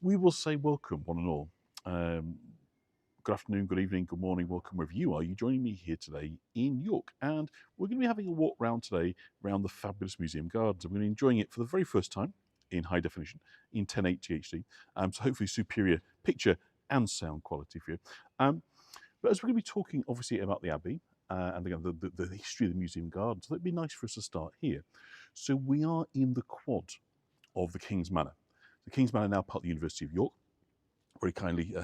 we will say welcome, one and all. Good afternoon, good evening, good morning, welcome wherever you are. You're joining me here today in York, and we're going to be having a walk round today around the fabulous museum gardens. We're going to be enjoying it for the very first time in high definition, in 1080 HD, so hopefully superior picture and sound quality for you. But as we're going to be talking, obviously, about the Abbey and again the history of the museum gardens, so it'd be nice for us to start here. So we are in the quad of the King's Manor. The King's Manor, now part of the University of York, very kindly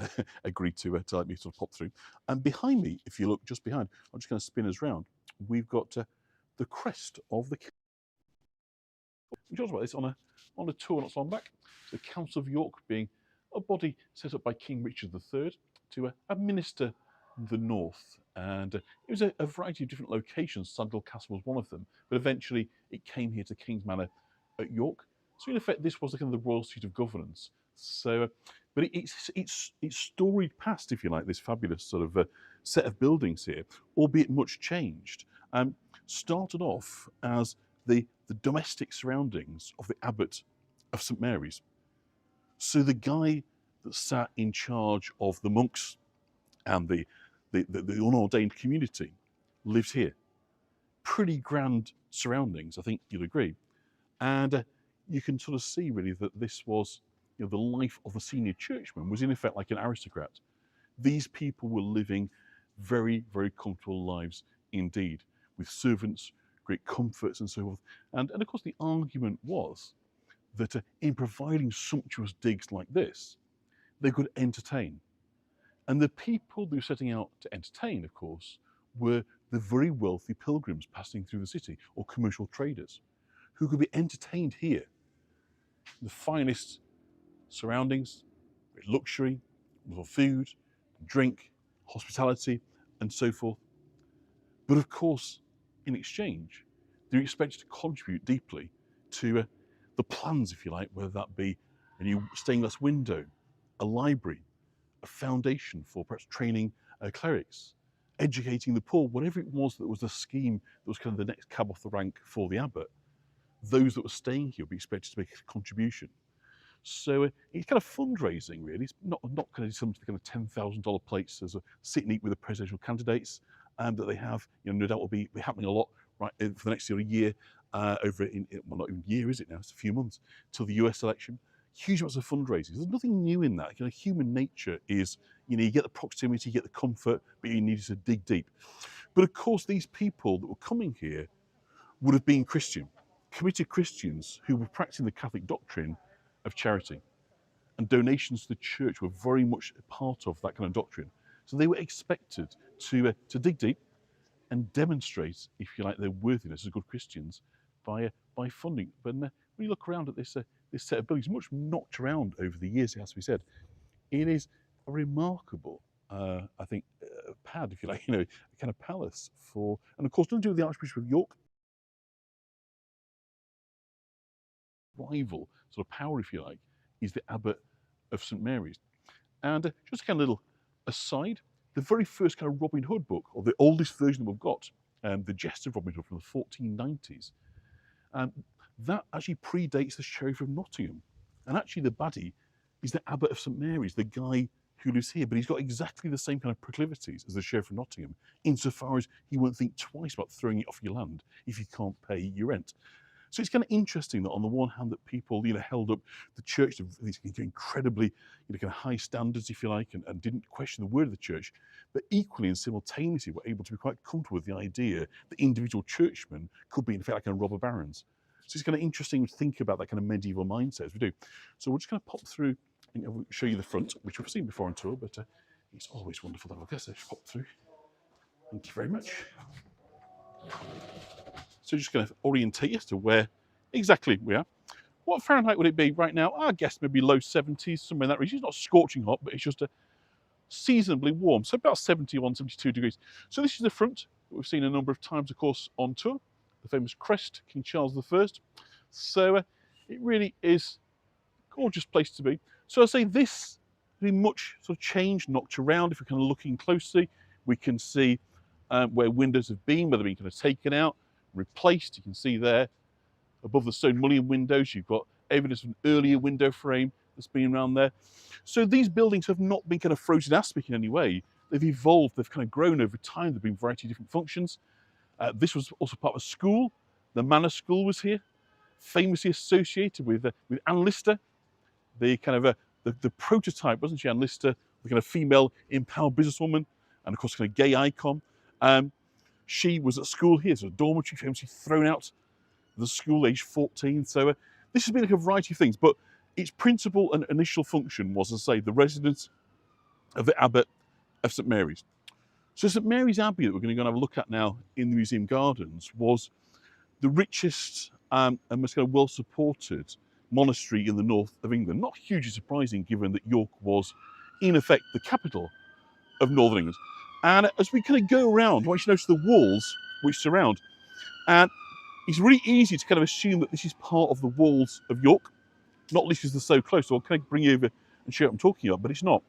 agreed to let me sort of pop through. And behind me, if you look just behind, I'm just going to spin us round. We've got the crest of the. We talked about this on a tour not so long back. The Council of York being a body set up by King Richard III to administer the north, and it was a variety of different locations. Sandal Castle was one of them, but eventually it came here to King's Manor at York. So in effect, this was the kind of the royal seat of governance. So, but it's storied past, if you like, this fabulous sort of set of buildings here, albeit much changed. Started off as the domestic surroundings of the abbot of St Mary's. So the guy that sat in charge of the monks and the unordained community lived here. Pretty grand surroundings, I think you'll agree. And you can sort of see really that this was, the life of a senior churchman was in effect like an aristocrat. These people were living very, very comfortable lives indeed, with servants, great comforts and so forth. And of course the argument was that in providing sumptuous digs like this, they could entertain. And the people they were setting out to entertain, of course, were the very wealthy pilgrims passing through the city, or commercial traders, who could be entertained here. The finest surroundings, luxury, wonderful food, drink, hospitality, and so forth. But of course, in exchange, they're expected to contribute deeply to the plans, if you like, whether that be a new stained glass window, a library, a foundation for perhaps training clerics, educating the poor, whatever it was that was the scheme that was kind of the next cab off the rank for the abbot. Those that were staying here would be expected to make a contribution. So it's kind of fundraising, really. It's not kind of some kind of $10,000 places or sit and eat with the presidential candidates that they have. No doubt will be happening a lot right for the next year over in, well, not even a year, is it now? It's a few months till the US election. Huge amounts of fundraising. There's nothing new in that. Human nature is, you get the proximity, you get the comfort, but you need to dig deep. But of course, these people that were coming here would have been Christian, committed Christians who were practicing the Catholic doctrine of charity. And donations to the church were very much a part of that kind of doctrine. So they were expected to dig deep and demonstrate, if you like, their worthiness as good Christians by funding. But when you look around at this set of buildings, much knocked around over the years, it has to be said, it is a remarkable, I think, pad, if you like, a kind of palace for, and of course, nothing to do with the Archbishop of York. Rival sort of power, if you like, is the Abbot of St Mary's. And just a kind of little aside, the very first kind of Robin Hood book, or the oldest version that we've got, the Jest of Robin Hood from the 1490s, that actually predates the Sheriff of Nottingham. And actually the baddie is the Abbot of St Mary's, the guy who lives here, but he's got exactly the same kind of proclivities as the Sheriff of Nottingham, insofar as he won't think twice about throwing it off your land if you can't pay your rent. So it's kind of interesting that on the one hand that people, held up the church to these incredibly, kind of high standards, if you like, and didn't question the word of the church, but equally and simultaneously were able to be quite comfortable with the idea that individual churchmen could be in effect like kind of robber barons. So it's kind of interesting to think about that kind of medieval mindset as we do. So we're just going to pop through and show you the front, which we've seen before on tour, but it's always wonderful to have a look at. So just pop through. Thank you very much. So just going to orientate you as to where exactly we are. What Fahrenheit would it be right now? I guess maybe low 70s, somewhere in that region. It's not scorching hot, but it's just a seasonably warm. So about 71, 72 degrees. So this is the front that we've seen a number of times, of course, on tour. The famous crest, King Charles I. So it really is a gorgeous place to be. So I say this has been much sort of changed, knocked around. If we're kind of looking closely, we can see where windows have been, where they've been kind of taken out, replaced. You can see there above the stone mullion windows, you've got evidence of an earlier window frame. that's been around there. So these buildings have not been kind of frozen aspic in any way. They've evolved, they've kind of grown over time, there've been a variety of different functions. This was also part of a school. The Manor School was here, famously associated with Anne Lister, the kind of the prototype, wasn't she, Anne Lister, the kind of female empowered businesswoman, and of course kind of gay icon. She was at school here, so a dormitory, famously thrown out of the school age 14. So this has been like a variety of things, but its principal and initial function was, as I say, the residence of the Abbot of St Mary's. So St Mary's Abbey that we're going to go and have a look at now in the museum gardens was the richest and most kind of well-supported monastery in the north of England. Not hugely surprising given that York was, in effect, the capital of northern England. And as we kind of go around, once you notice the walls which surround, and it's really easy to kind of assume that this is part of the walls of York, not least because they're so close. So I'll kind of bring you over and show you what I'm talking about, but it's not.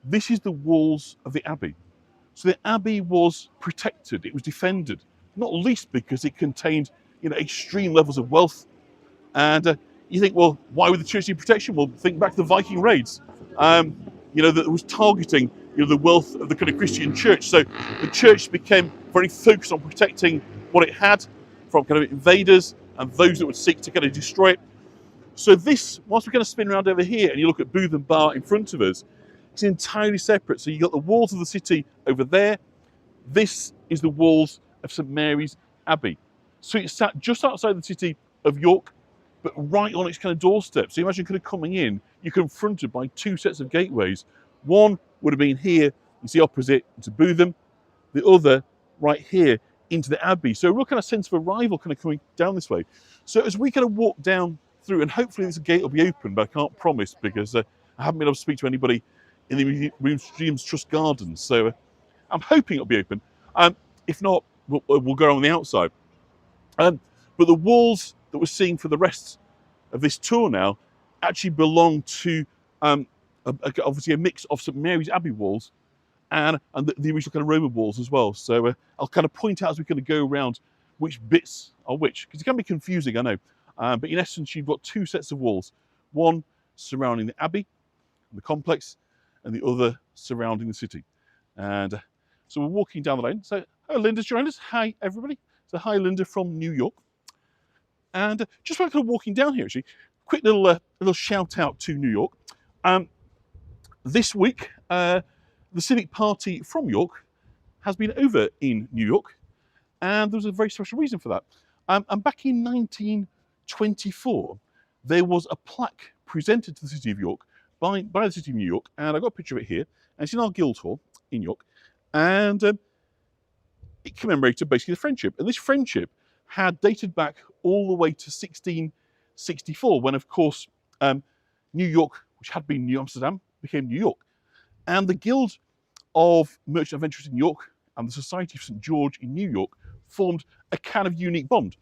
This is the walls of the Abbey. So the Abbey was protected, it was defended, not least because it contained, you know, extreme levels of wealth. And you think, well, why would the church need protection? Well, think back to the Viking raids, you know, that was targeting, you know, the wealth of the kind of Christian church. So the church became very focused on protecting what it had from kind of invaders and those that would seek to kind of destroy it. So this, whilst we kind of spin around over here and you look at Booth and Bar in front of us, it's entirely separate. So you've got the walls of the city over there. This is the walls of St Mary's Abbey. So it's sat just outside the city of York, but right on its kind of doorstep. So you imagine kind of coming in, you're confronted by two sets of gateways. One would have been here, you see opposite to Bootham, the other right here into the Abbey. So a real kind of sense of arrival kind of coming down this way. So as we kind of walk down through, and hopefully this gate will be open, but I can't promise because I haven't been able to speak to anybody in the Museums Trust Gardens. So I'm hoping it'll be open. If not, we'll go on the outside. But the walls that we're seeing for the rest of this tour now actually belong to obviously a mix of St Mary's Abbey walls and the original kind of Roman walls as well. So I'll kind of point out as we kind of go around which bits are which, because it can be confusing, I know. But in essence, you've got two sets of walls, one surrounding the Abbey, the complex, and the other surrounding the city. And so we're walking down the lane. So, oh, Linda's joined us. Hi, everybody. So hi, Linda from New York. And just while kind of walking down here, actually, quick little shout out to New York. This week, the Civic Party from York has been over in New York, and there was a very special reason for that. And back in 1924, there was a plaque presented to the city of York by the city of New York, and I've got a picture of it here, and it's in our Guildhall in York, and it commemorated basically the friendship. And this friendship had dated back all the way to 1664, when, of course, New York, which had been New Amsterdam, became New York. And the Guild of Merchant Adventurers in York and the Society of St George in New York formed a kind of unique bond,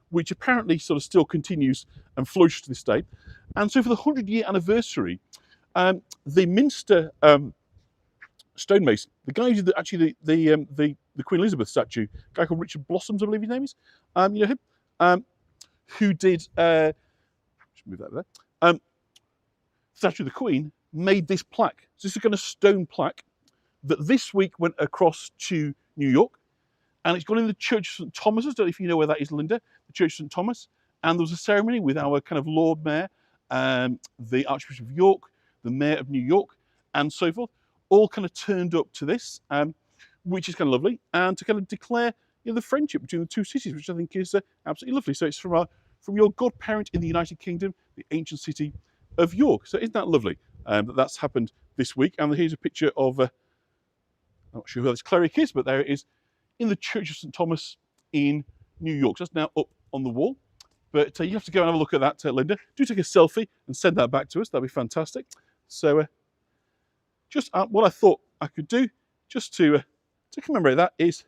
which apparently sort of still continues and flourishes to this day. And so for the 100-year anniversary, the Minster stonemason, the guy who did actually the Queen Elizabeth statue, a guy called Richard Blossoms, I believe his name is, you know him, who did, just move that there, statue of the Queen, made this plaque. So this is a kind of stone plaque that this week went across to New York, and it's gone in the Church of St Thomas. I don't know if you know where that is, Linda, the Church of St Thomas. And there was a ceremony with our kind of Lord Mayor, the Archbishop of York, the Mayor of New York, and so forth, all kind of turned up to this, which is kind of lovely, and to kind of declare, you know, the friendship between the two cities, which I think is absolutely lovely. So it's from your godparent in the United Kingdom, the ancient city of York. So isn't that lovely that's happened this week? And here's a picture of, I'm not sure who this cleric is, but there it is, in the Church of St Thomas in New York. So that's now up on the wall. But you have to go and have a look at that, Linda. Do take a selfie and send that back to us. That'd be fantastic. So just what I thought I could do just to commemorate that is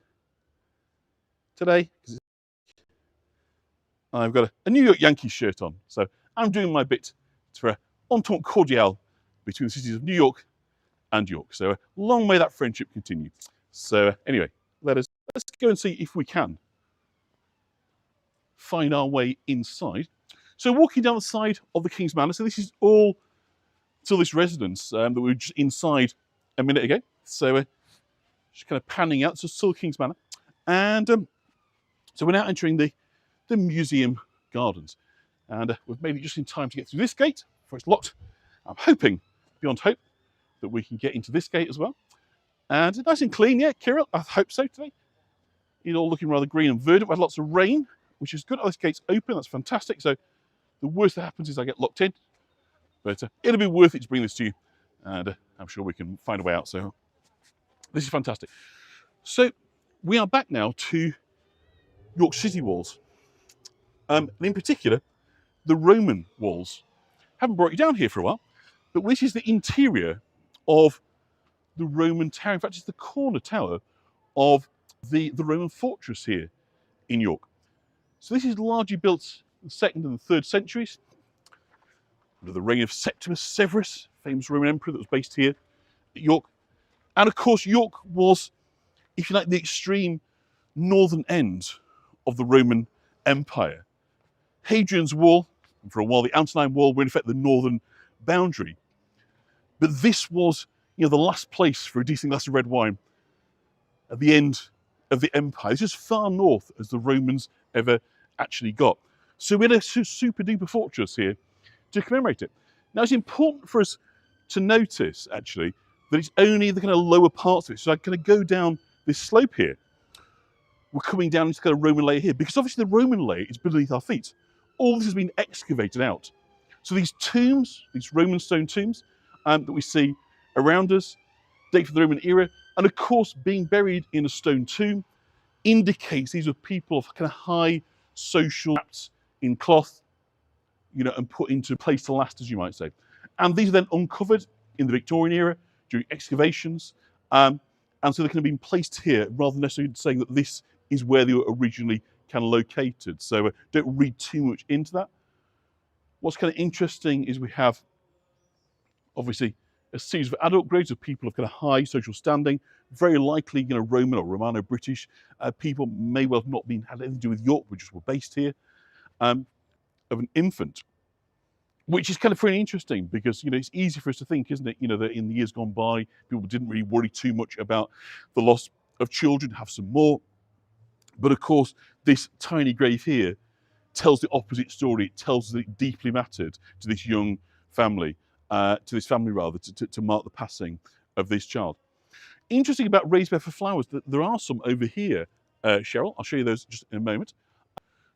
today, I've got a New York Yankees shirt on. So I'm doing my bit for an entente cordiale between the cities of New York and York. So long may that friendship continue. So anyway, let's go and see if we can find our way inside. So walking down the side of the King's Manor, so this is all to this residence that we were just inside a minute ago. So just kind of panning out, so still King's Manor. And so we're now entering the museum gardens. And we've made it just in time to get through this gate before it's locked. I'm hoping, beyond hope, that we can get into this gate as well. And nice and clean, yeah, Kirill, I hope so today. It's all looking rather green and verdant. We've had lots of rain, which is good. Oh, this gate's open, that's fantastic. So the worst that happens is I get locked in. But it'll be worth it to bring this to you. And I'm sure we can find a way out. So this is fantastic. So we are back now to York City walls. And in particular, the Roman walls. Haven't brought you down here for a while, but this is the interior of the Roman tower. In fact, it's the corner tower of the Roman fortress here in York. So this is largely built in the 2nd and the 3rd centuries, under the reign of Septimus Severus, famous Roman emperor that was based here at York. And of course, York was, if you like, the extreme northern end of the Roman Empire. Hadrian's Wall, and for a while the Antonine Wall, were in effect the northern boundary. But this was, the last place for a decent glass of red wine at the end of the empire. It's as far north as the Romans ever actually got. So we had a super duper fortress here to commemorate it. Now it's important for us to notice, actually, that it's only the kind of lower parts of it. So I kind of go down this slope here. We're coming down into the kind of Roman layer here, because obviously the Roman layer is beneath our feet. All this has been excavated out. So these tombs, these Roman stone tombs that we see around us, date from the Roman era, and of course being buried in a stone tomb indicates these are people of kind of high social, wrapped in cloth, and put into place to last, as you might say. And these are then uncovered in the Victorian era during excavations, and so they can have been placed here rather than necessarily saying that this is where they were originally kind of located. So don't read too much into that. What's kind of interesting is we have, obviously, a series of adult graves of people of kind of high social standing, very likely, Roman or Romano-British people, may well have not had anything to do with York, but just were based here, of an infant, which is kind of pretty interesting because, it's easy for us to think, isn't it, that in the years gone by, people didn't really worry too much about the loss of children, have some more. But of course, this tiny grave here tells the opposite story. It tells us that it deeply mattered to this young family, to mark the passing of this child. Interesting about raised bed for flowers, that there are some over here, Cheryl. I'll show you those just in a moment.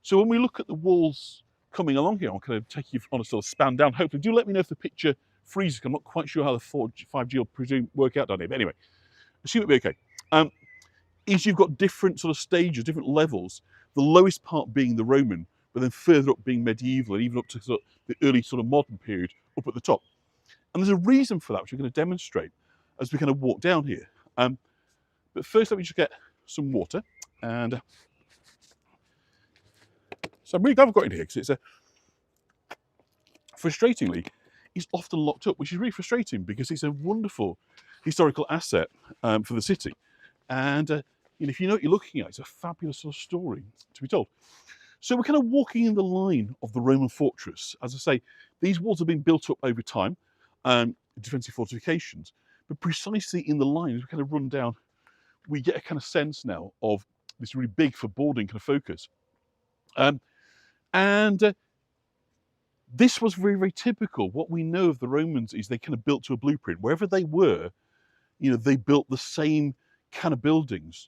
So when we look at the walls coming along here, I'll kind of take you on a sort of span down. Hopefully, do let me know if the picture freezes. I'm not quite sure how the 5G will presume work out down here. But anyway, assume it'll be okay. Is you've got different sort of stages, different levels. The lowest part being the Roman, but then further up being medieval, and even up to sort of the early sort of modern period up at the top. And there's a reason for that, which we're going to demonstrate as we kind of walk down here. But first, let me just get some water. And so I'm really glad I've got it here, because it's frustratingly, it's often locked up, which is really frustrating because it's a wonderful historical asset for the city. And if you know what you're looking at, it's a fabulous sort of story to be told. So we're kind of walking in the line of the Roman fortress. As I say, these walls have been built up over time, defensive fortifications, but precisely in the line, as we kind of run down, we get a kind of sense now of this really big foreboding kind of focus. This was very, very typical. What we know of the Romans is they kind of built to a blueprint. Wherever they were, they built the same kind of buildings.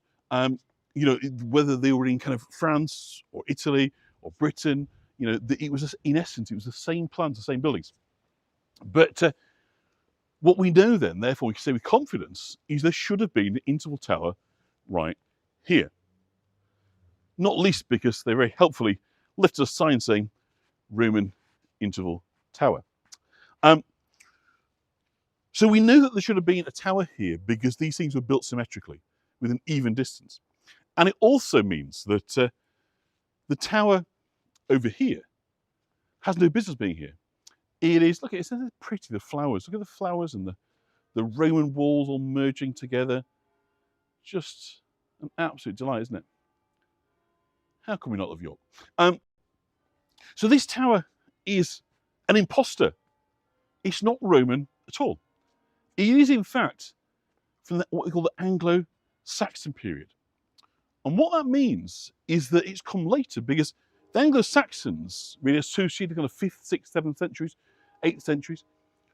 Whether they were in kind of France or Italy or Britain, it was, in essence, it was the same plans, the same buildings. But what we know then, therefore, we can say with confidence, is there should have been an interval tower right here. Not least because they very helpfully lifted a sign saying Roman interval tower. So we know that there should have been a tower here because these things were built symmetrically with an even distance. And it also means that the tower over here has no business being here. It is, look, it's pretty, the flowers. Look at the flowers and the Roman walls all merging together. Just an absolute delight, isn't it? How can we not love York? So this tower is an imposter. it's not Roman at all. It is, in fact, from what we call the Anglo-Saxon period. And what that means is that it's come later, because the Anglo-Saxons really associated kind of 5th, 6th, 7th centuries, 8th centuries,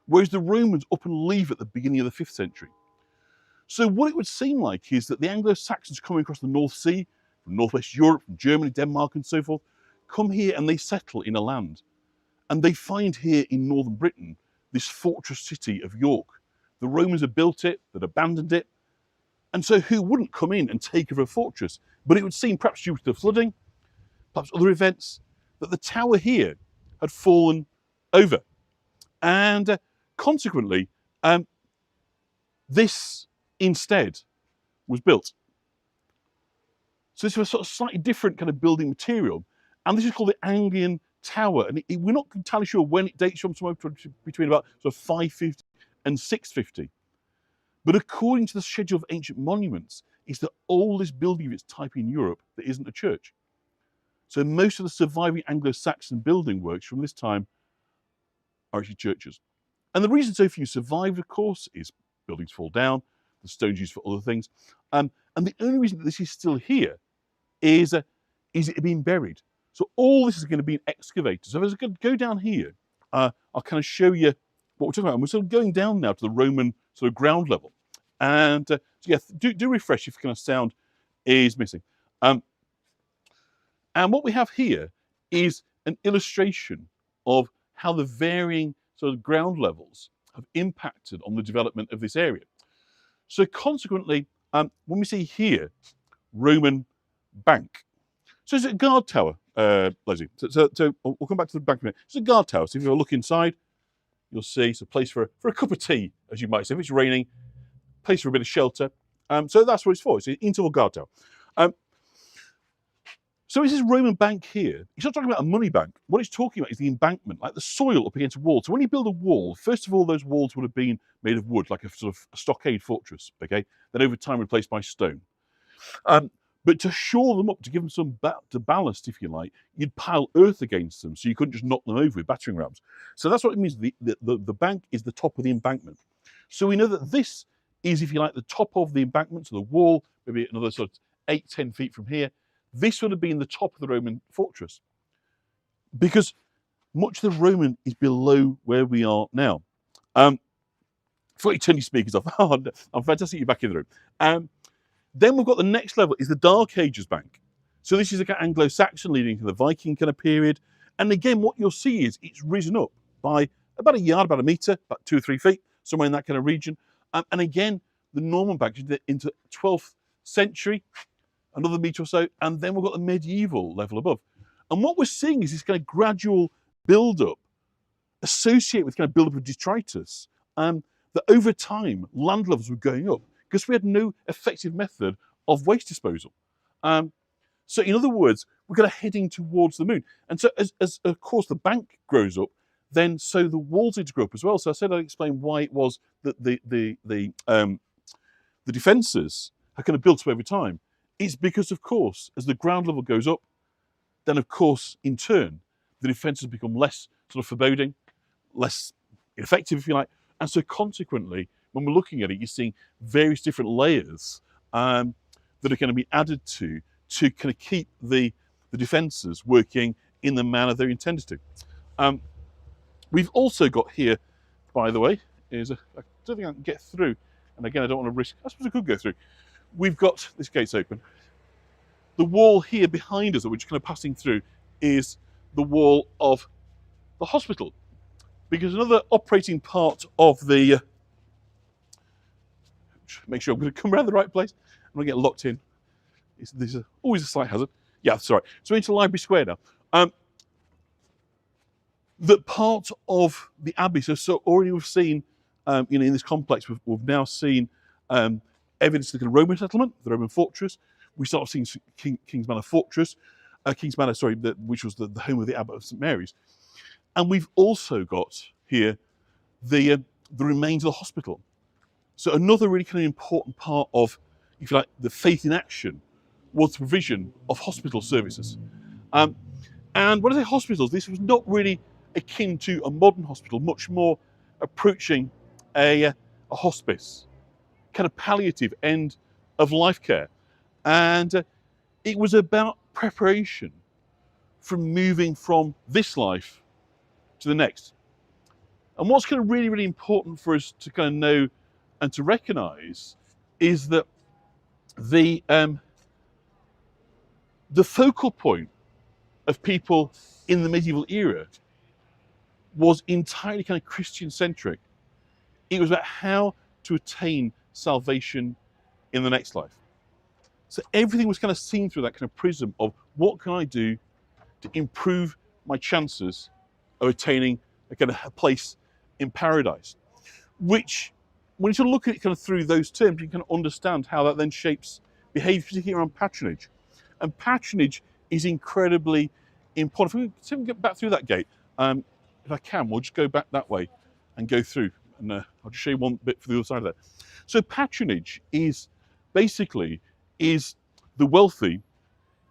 whereas the Romans up and leave at the beginning of the 5th century. So what it would seem like is that the Anglo-Saxons coming across the North Sea, from Northwest Europe, from Germany, Denmark and so forth, come here and they settle in a land. And they find here in northern Britain this fortress city of York. The Romans had built it, they'd abandoned it. And so who wouldn't come in and take over a fortress? But it would seem, perhaps due to the flooding, perhaps other events, that the tower here had fallen over. And consequently, this instead was built. So this was a sort of slightly different kind of building material. And this is called the Anglian Tower. And we're not entirely sure when it dates from, somewhere between about sort of 550 and 650. But according to the schedule of ancient monuments, it's the oldest building of its type in Europe that isn't a church. So most of the surviving Anglo-Saxon building works from this time are actually churches. And the reason so few survived, of course, is buildings fall down, the stones used for other things. And the only reason that this is still here is it being buried. So all this is going to be excavated. So as I go down here, I'll kind of show you what we're talking about. And we're sort of going down now to the Roman sort of ground level. And so yeah, do refresh if kind of sound is missing. And what we have here is an illustration of how the varying sort of ground levels have impacted on the development of this area. So consequently, when we see here, Roman bank. So it's a guard tower, Leslie. So we'll come back to the bank in a minute. It's a guard tower. So if you look inside, you'll see it's a place for a cup of tea, as you might say. If it's raining, place for a bit of shelter. So that's what it's for. It's an interval guard tower. So is this Roman bank here? He's not talking about a money bank. What he's talking about is the embankment, like the soil up against a wall. So when you build a wall, first of all, those walls would have been made of wood, like a sort of a stockade fortress, okay? Then over time replaced by stone. But to shore them up, to give them some ballast, if you like, you'd pile earth against them, so you couldn't just knock them over with battering rams. So that's what it means. The bank is the top of the embankment. So we know that this is, if you like, the top of the embankment, so the wall, maybe another sort of 8-10 feet from here. This would have been the top of the Roman fortress, because much of the Roman is below where we are now. Before you turn your speakers off, I'm fantastic you're back in the room. Then we've got the next level, is the Dark Ages bank. So this is like an Anglo-Saxon leading to the Viking kind of period. And again, what you'll see is it's risen up by about a yard, about a metre, about 2 or 3 feet, somewhere in that kind of region. And again, the Norman bank into 12th century, another metre or so, and then we've got the medieval level above. And what we're seeing is this kind of gradual build-up associated with kind of build-up of detritus, that over time, land levels were going up because we had no effective method of waste disposal. So in other words, we're kind of heading towards the moon. And so as of course the bank grows up, then so the walls need to grow up as well. So I said I'd explain why it was that the defences are kind of built up over time. It's because, of course, as the ground level goes up, then, of course, in turn, the defences become less sort of foreboding, less effective, if you like. And so, consequently, when we're looking at it, you're seeing various different layers that are going to be added to kind of keep the defences working in the manner they're intended to. We've also got here, by the way, I don't think I can get through. And again, I don't want to risk, I suppose I could go through. We've got, this gate's open. The wall here behind us that we're just kind of passing through is the wall of the hospital. Because another operating part of the, make sure I'm going to come around the right place. I'm going to get locked in. There's always a slight hazard. Yeah, sorry. So into Library Square now. That part of the Abbey, so already we've seen, in this complex, we've now seen evidence of the Roman settlement, the Roman fortress. We start seeing King's Manor Fortress, King's Manor, sorry, which was the home of the Abbot of St Mary's. And we've also got here the remains of the hospital. So another really kind of important part of, if you like, the faith in action was the provision of hospital services. And when I say hospitals, this was not really akin to a modern hospital, much more approaching a hospice, kind of palliative end of life care. And it was about preparation from moving from this life to the next. And what's kind of really, really important for us to kind of know and to recognize is that the focal point of people in the medieval era was entirely kind of Christian centric. It was about how to attain salvation in the next life. So everything was kind of seen through that kind of prism of what can I do to improve my chances of attaining a kind of a place in paradise. Which, when you sort of look at it kind of through those terms, you can understand how that then shapes behaviour, particularly around patronage. And patronage is incredibly important. If we can get back through that gate, if I can, we'll just go back that way and go through. And I'll just show you one bit for the other side of that. So patronage is basically the wealthy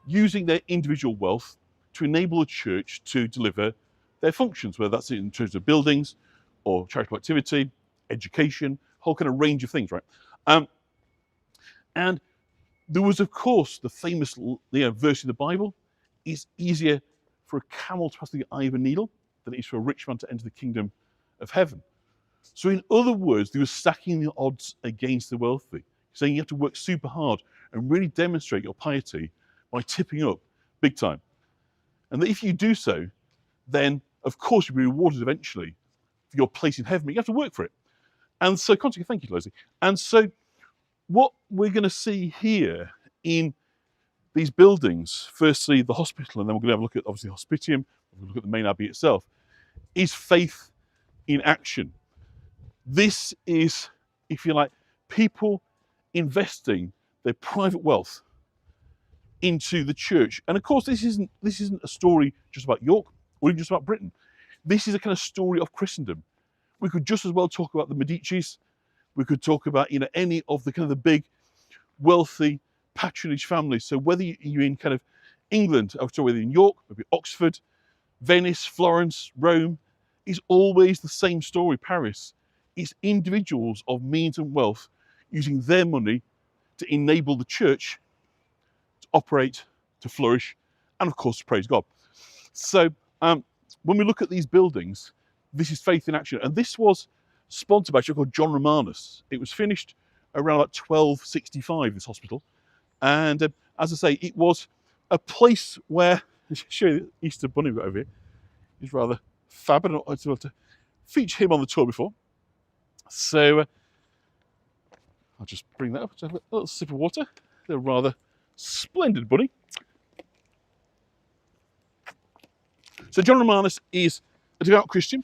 using their individual wealth to enable a church to deliver their functions, whether that's in terms of buildings or charitable activity, education, whole kind of range of things, right? And there was, of course, the famous verse in the Bible: "It's easier for a camel to pass through the eye of a needle than it is for a rich man to enter the kingdom of heaven." So in other words, they were stacking the odds against the wealthy, saying you have to work super hard and really demonstrate your piety by tipping up big time. And that if you do so, then of course you'll be rewarded eventually for your place in heaven, but you have to work for it. And so, thank you, Leslie. And so what we're going to see here in these buildings, firstly the hospital, and then we're going to have a look at obviously the hospitium, we're going to look at the main abbey itself, is faith in action. This is, if you like, people investing their private wealth into the church. And of course, this isn't a story just about York or even just about Britain. This is a kind of story of Christendom. We could just as well talk about the Medicis. We could talk about, any of the kind of the big, wealthy patronage families. So whether you're in kind of England, or whether in York, maybe Oxford, Venice, Florence, Rome, is always the same story. Paris. It's individuals of means and wealth using their money to enable the church to operate, to flourish, and of course to praise God. So when we look at these buildings, this is faith in action. And this was sponsored by a chap called John Romanus. It was finished around about 1265, this hospital. And as I say, it was a place where, I'll show you the Easter Bunny right over here. He's rather fab. I don't know if to feature him on the tour before. So I'll just bring that up. Just have a little sip of water. They're a rather splendid bunny. So John Romanus is a devout Christian,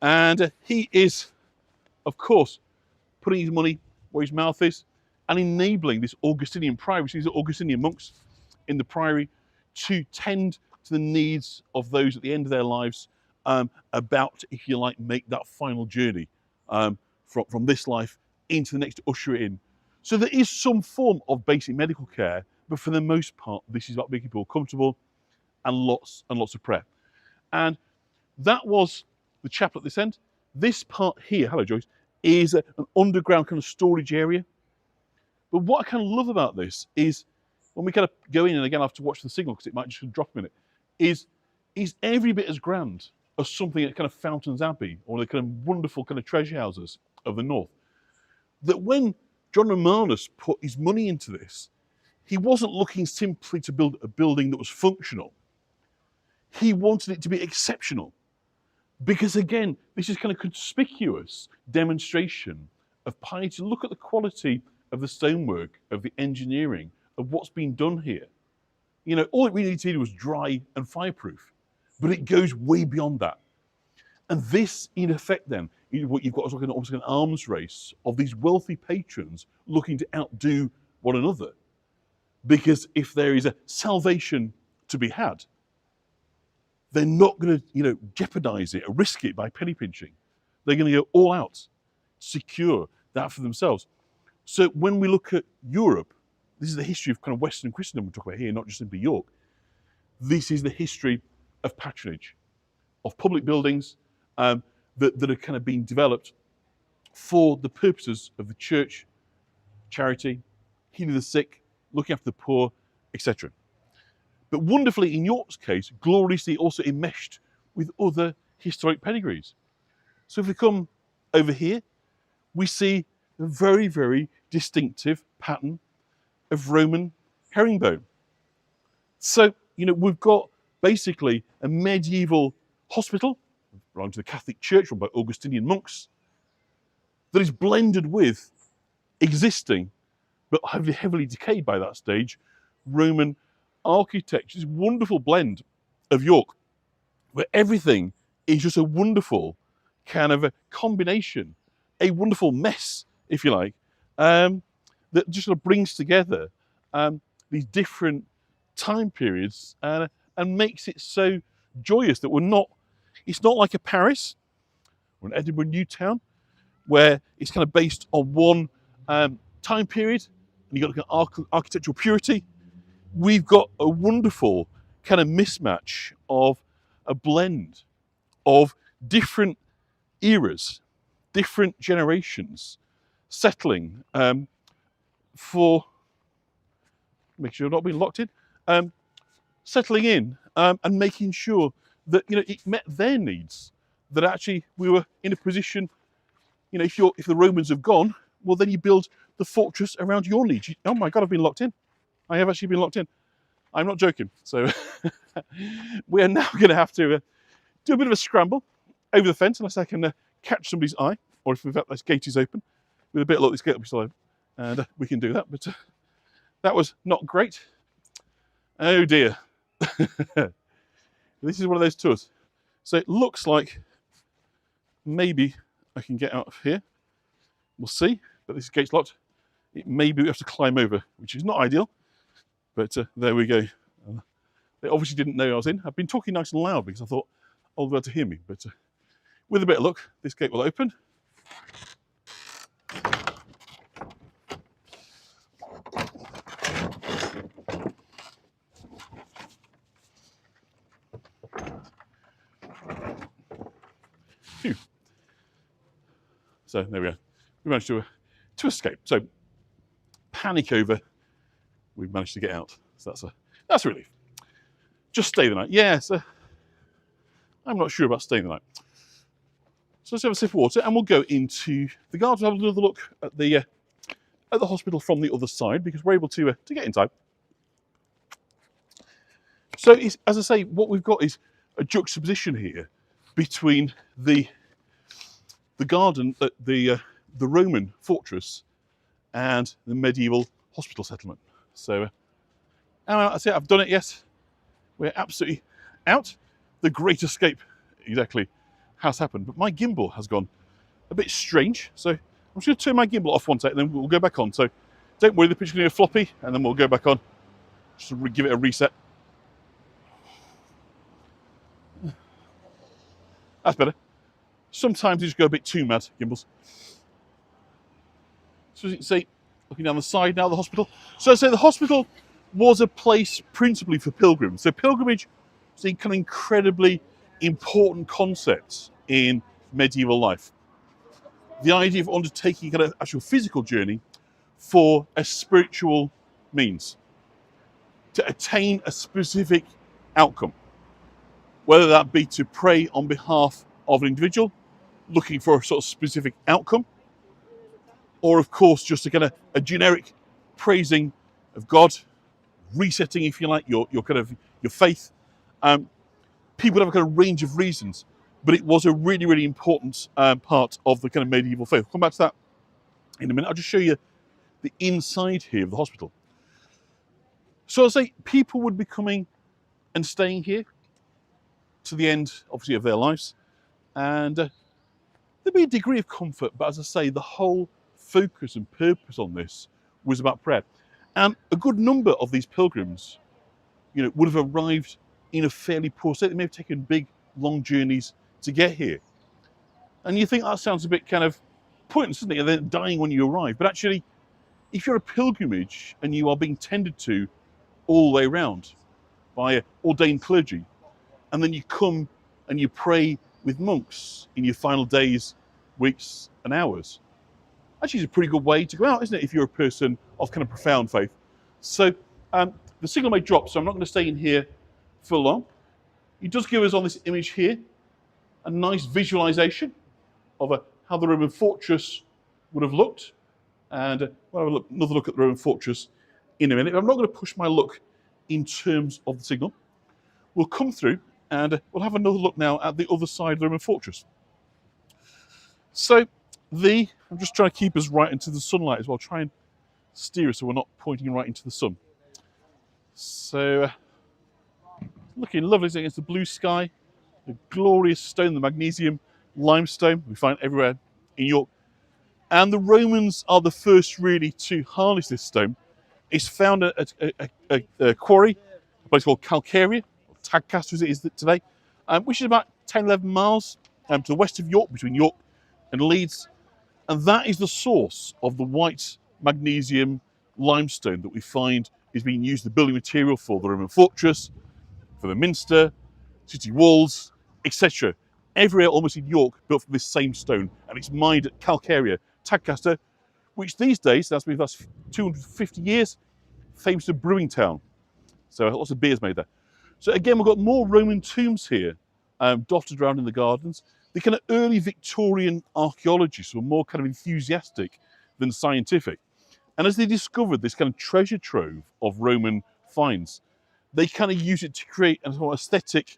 and he is, of course, putting his money where his mouth is and enabling this Augustinian priory, which is the Augustinian monks in the priory, to tend to the needs of those at the end of their lives, about, if you like, make that final journey from this life into the next, to usher it in. So there is some form of basic medical care, but for the most part, this is about making people comfortable and lots of prayer. And that was the chapel at this end. This part here, hello Joyce, is an underground kind of storage area. But what I kind of love about this is when we kind of go in, and again I have to watch the signal because it might just drop a minute, is every bit as grand as something at kind of Fountains Abbey or the kind of wonderful kind of treasure houses of the north. That when John Romanus put his money into this, he wasn't looking simply to build a building that was functional. He wanted it to be exceptional. Because again, this is kind of conspicuous demonstration of piety. Look at the quality of the stonework, of the engineering, of what's been done here. All it really needed to do was dry and fireproof. But it goes way beyond that. And this, in effect, then, what you've got is like almost an arms race of these wealthy patrons looking to outdo one another. Because if there is a salvation to be had, they're not going to, jeopardize it or risk it by penny pinching. They're going to go all out, secure that for themselves. So when we look at Europe, this is the history of kind of Western Christendom we talk about here, not just simply York. This is the history of patronage, of public buildings, that are kind of being developed for the purposes of the church, charity, healing the sick, looking after the poor, etc. But wonderfully, in York's case, gloriously also enmeshed with other historic pedigrees. So if we come over here, we see a very, very distinctive pattern of Roman herringbone. So, we've got basically a medieval hospital belonging to the Catholic Church run by Augustinian monks that is blended with existing, but heavily decayed by that stage, Roman architecture. This wonderful blend of York, where everything is just a wonderful kind of a combination, a wonderful mess, if you like, that just sort of brings together these different time periods and makes it so joyous that it's not like a Paris or an Edinburgh Newtown, where it's kind of based on one time period, and you've got to look at architectural purity. We've got a wonderful kind of mismatch of a blend of different eras, different generations, settling for, make sure you're not being locked in, settling in and making sure that it met their needs. That actually we were in a position, if the Romans have gone, well then you build the fortress around your needs. Oh my God, I've been locked in. I have actually been locked in. I'm not joking. So we are now going to have to do a bit of a scramble over the fence unless I can catch somebody's eye, or if in fact this gate is open. With a bit of luck, this gate will be still open, and we can do that. But that was not great. Oh dear. This is one of those tours. So it looks like maybe I can get out of here. We'll see, but this gate's locked. It may be we have to climb over, which is not ideal, but there we go. They obviously didn't know I was in. I've been talking nice and loud because I thought I'll be able to hear me, but with a bit of luck, this gate will open. Phew. So there we are. We managed to escape. So panic over. We've managed to get out. So that's a relief. Just stay the night. Yes. I'm not sure about staying the night. So let's have a sip of water, and we'll go into the garden. Have another look at the hospital from the other side, because we're able to get inside. So as I say, what we've got is a juxtaposition here between the garden, the Roman fortress, and the medieval hospital settlement. So that's it. I've done it. Yes, we're absolutely out. The great escape exactly has happened, but my gimbal has gone a bit strange. So I'm just going to turn my gimbal off one sec, and then we'll go back on. So don't worry, the picture's going to be floppy, and then we'll go back on. Just to give it a reset. That's better. Sometimes you just go a bit too mad, gimbals. So as you can see, looking down the side now of the hospital. So I say the hospital was a place principally for pilgrims. So pilgrimage was a kind of incredibly important concept in medieval life. The idea of undertaking kind of actual physical journey for a spiritual means, to attain a specific outcome, whether that be to pray on behalf of an individual, looking for a sort of specific outcome, or of course just a generic praising of God, resetting, if you like, your faith. People have a kind of range of reasons, but it was a really, really important part of the kind of medieval faith. I'll come back to that in a minute. I'll just show you the inside here of the hospital. So I'll say people would be coming and staying here to the end, obviously, of their lives, and there'd be a degree of comfort, but as I say, the whole focus and purpose on this was about prayer. And a good number of these pilgrims, would have arrived in a fairly poor state. They may have taken big, long journeys to get here. And you think that sounds a bit kind of pointless, doesn't it? And then dying when you arrive. But actually, if you're a pilgrimage and you are being tended to all the way around by ordained clergy, and then you come and you pray with monks in your final days, weeks, and hours. Actually, it's a pretty good way to go out, isn't it, if you're a person of kind of profound faith. So the signal may drop, so I'm not going to stay in here for long. It does give us on this image here a nice visualization of how the Roman fortress would have looked. And we'll have another look at the Roman fortress in a minute. I'm not going to push my luck in terms of the signal. We'll come through and we'll have another look now at the other side of the Roman fortress. So I'm just trying to keep us right into the sunlight as well. Try and steer us so we're not pointing right into the sun. So looking lovely against the blue sky, the glorious stone, the magnesium limestone we find everywhere in York. And the Romans are the first really to harness this stone. It's found at a quarry, a place called Calcaria, or Tadcaster as it is today, which is about 10, 11 miles to the west of York, between York and Leeds. And that is the source of the white magnesium limestone that we find is being used as the building material for the Roman fortress, for the minster, city walls, etc. Everywhere almost in York built from this same stone, and it's mined at Calcaria, Tadcaster, which these days, that's been the last 250 years, famous as brewing town. So lots of beers made there. So again, we've got more Roman tombs here, dotted around in the gardens. The kind of early Victorian archaeologists were more kind of enthusiastic than scientific. And as they discovered this kind of treasure trove of Roman finds, they kind of use it to create an aesthetic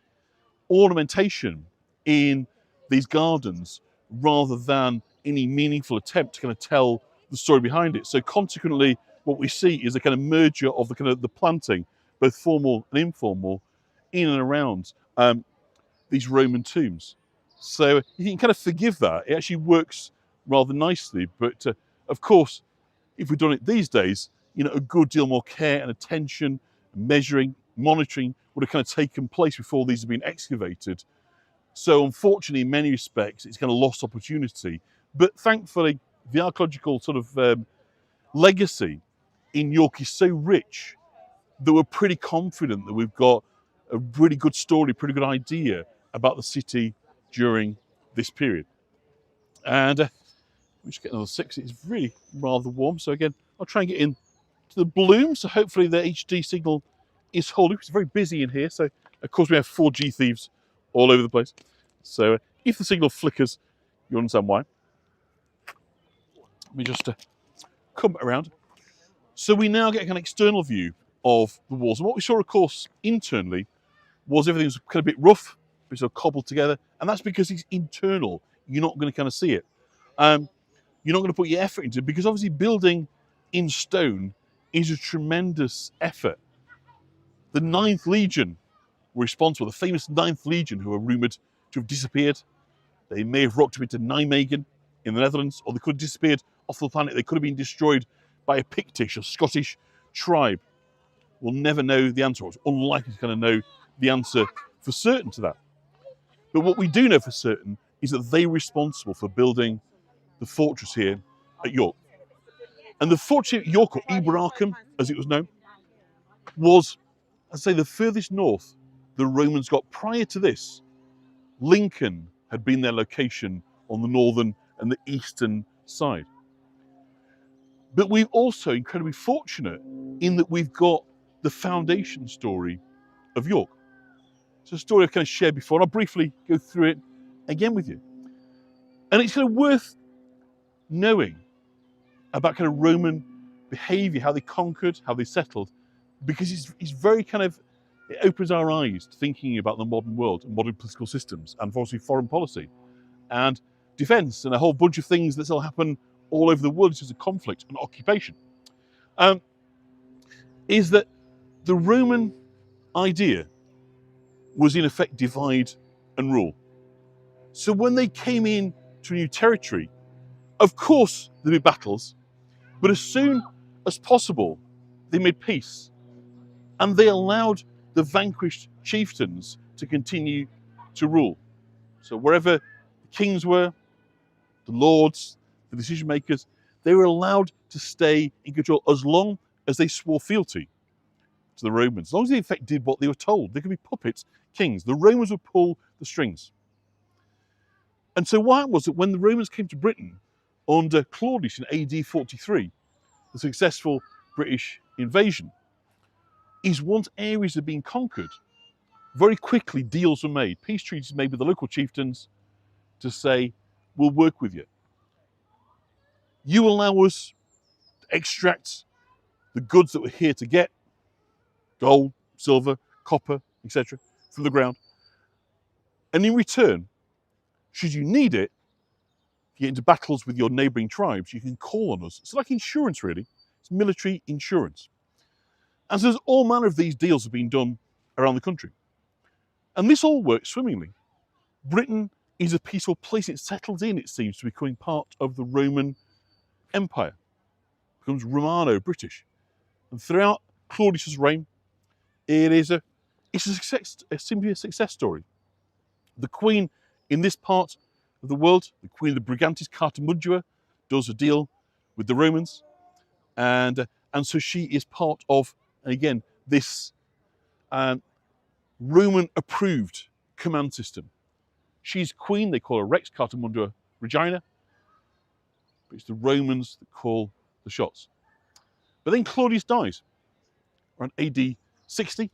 ornamentation in these gardens rather than any meaningful attempt to kind of tell the story behind it. So consequently, what we see is a kind of merger of the kind of the planting, both formal and informal, in and around these Roman tombs. So you can kind of forgive that. It actually works rather nicely. But of course, if we'd done it these days, a good deal more care and attention, measuring, monitoring would have kind of taken place before these have been excavated. So unfortunately, in many respects, it's kind of lost opportunity. But thankfully, the archaeological sort of legacy in York is so rich that we're pretty confident that we've got a really good story, pretty good idea about the city during this period. And we just get another 6. It's really rather warm. So again, I'll try and get in to the bloom. So hopefully the HD signal is holding. It's very busy in here. So of course we have 4G thieves all over the place. So if the signal flickers, you understand why. Let me just come around. So we now get an external view of the walls. And what we saw, of course, internally was everything was kind of a bit rough, a bit sort of cobbled together. And that's because it's internal. You're not going to kind of see it. You're not going to put your effort into it because obviously building in stone is a tremendous effort. The 9th Legion were responsible, the famous 9th Legion, who are rumoured to have disappeared. They may have rocked up into Nijmegen in the Netherlands, or they could have disappeared off the planet. They could have been destroyed by a Pictish or Scottish tribe. We'll never know the answer. It's unlikely to kind of know the answer for certain to that. But what we do know for certain is that they were responsible for building the fortress here at York. And the fortress at York, or Eboracum, as it was known, was, I'd say, the furthest north the Romans got. Prior to this, Lincoln had been their location on the northern and the eastern side. But we're also incredibly fortunate in that we've got the foundation story of York. It's a story I've kind of shared before, and I'll briefly go through it again with you. And it's kind of worth knowing about kind of Roman behaviour, how they conquered, how they settled, because it's very kind of, it opens our eyes to thinking about the modern world and modern political systems, and obviously foreign policy and defence and a whole bunch of things that still happen all over the world in terms of conflict and occupation. Is that the Roman idea was in effect divide and rule. So when they came in to a new territory, of course there'd be battles, but as soon as possible they made peace, and they allowed the vanquished chieftains to continue to rule. So wherever the kings were, the lords, the decision makers, they were allowed to stay in control as long as they swore fealty to the Romans. As long as they in fact did what they were told. They could be puppet kings. The Romans would pull the strings. And so what happened was that when the Romans came to Britain under Claudius in AD 43, the successful British invasion, is once areas had been conquered, very quickly deals were made, peace treaties made with the local chieftains to say, we'll work with you. You allow us to extract the goods that we're here to get, gold, silver, copper, etc., from the ground. And in return, should you need it, if you get into battles with your neighbouring tribes, you can call on us. It's like insurance, really. It's military insurance. And so there's all manner of these deals have been done around the country. And this all works swimmingly. Britain is a peaceful place. It settles in, it seems, to becoming part of the Roman Empire. It becomes Romano-British. And throughout Claudius's reign, it's simply a success story. The queen in this part of the world, the queen of the Brigantes, Cartamundua, does a deal with the Romans. And so she is part of, again, this Roman-approved command system. She's queen, they call her Rex, Cartamundua Regina, but it's the Romans that call the shots. But then Claudius dies around AD 60.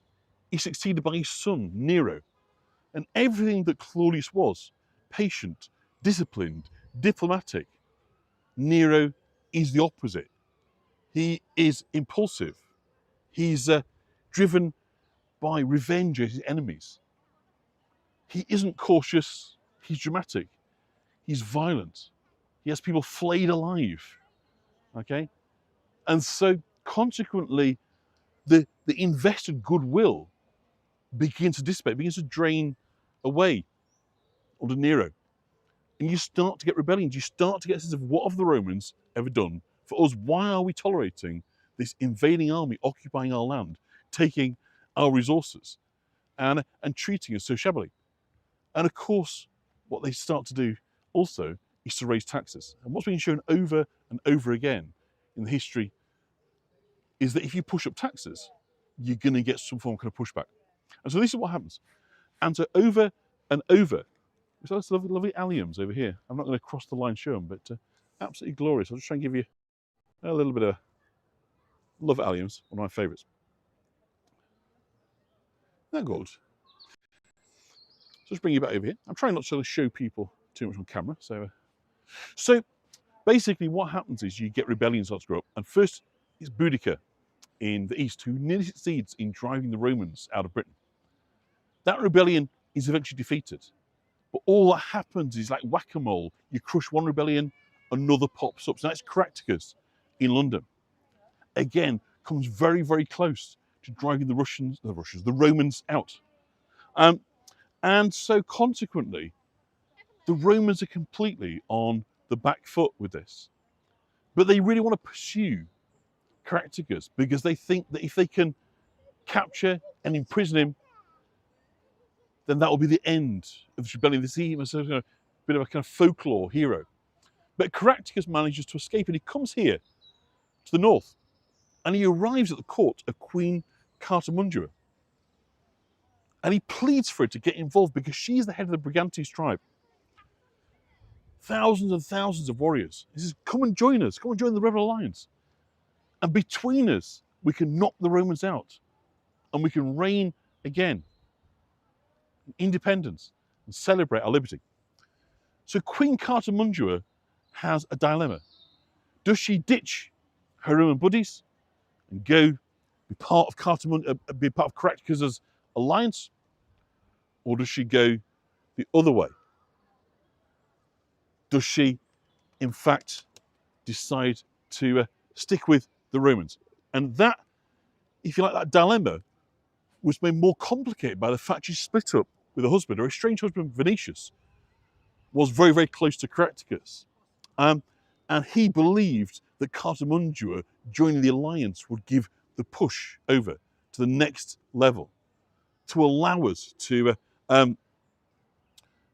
He's succeeded by his son, Nero. And everything that Claudius was, patient, disciplined, diplomatic, Nero is the opposite. He is impulsive. He's driven by revenge at his enemies. He isn't cautious, he's dramatic. He's violent. He has people flayed alive. Okay? And so consequently, the invested goodwill begins to dissipate, begins to drain away under Nero. And you start to get rebellions. You start to get a sense of what have the Romans ever done for us? Why are we tolerating this invading army occupying our land, taking our resources, and treating us so shabbily? And of course, what they start to do also is to raise taxes. And what's been shown over and over again in the history is that if you push up taxes, you're going to get some form of kind of pushback. And so this is what happens. And so over and over, so that's lovely, lovely alliums over here. I'm not going to cross the line and show them, but absolutely glorious. I'll just try and give you a little bit of love alliums, one of my favourites. Isn't that good? So just bring you back over here. I'm trying not to show people too much on camera. So basically what happens is you get rebellions start to grow up. And first it's Boudicca in the east who nearly succeeds in driving the Romans out of Britain. That rebellion is eventually defeated. But all that happens is like whack-a-mole. You crush one rebellion, another pops up. So that's Caractacus in London. Again, comes very, very close to driving the Romans out. And so consequently, the Romans are completely on the back foot with this. But they really want to pursue Caractacus because they think that if they can capture and imprison him, then that will be the end of this rebellion. They see him as a bit of a kind of folklore hero. But Caractacus manages to escape and he comes here to the north and he arrives at the court of Queen Cartamundua. And he pleads for her to get involved because she's the head of the Brigantes tribe. Thousands and thousands of warriors. He says, come and join us. Come and join the Rebel Alliance. And between us, we can knock the Romans out. And we can reign again. Independence. And celebrate our liberty. So Queen Cartamundua has a dilemma. Does she ditch her Roman buddies and go be part of Caractacus' alliance, or does she go the other way? Does she, in fact, decide to stick with the Romans? And that, if you like, that dilemma was made more complicated by the fact she split up with her husband. Her estranged husband, Venetius, was very, very close to Caractacus. And he believed that Cartamundua joining the alliance would give the push over to the next level, to allow us to kind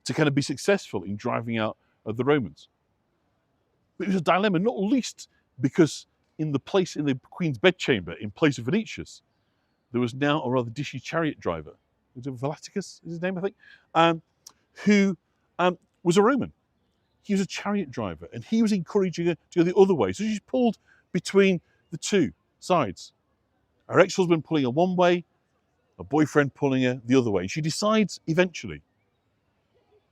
of be successful in driving out the Romans. But it was a dilemma, not least because in the Queen's bedchamber, in place of Venetius, there was now a rather dishy chariot driver. Was it Velaticus, is his name, I think, who was a Roman. He was a chariot driver, and he was encouraging her to go the other way. So she's pulled between the two sides. Her ex-husband pulling her one way, her boyfriend pulling her the other way. And she decides eventually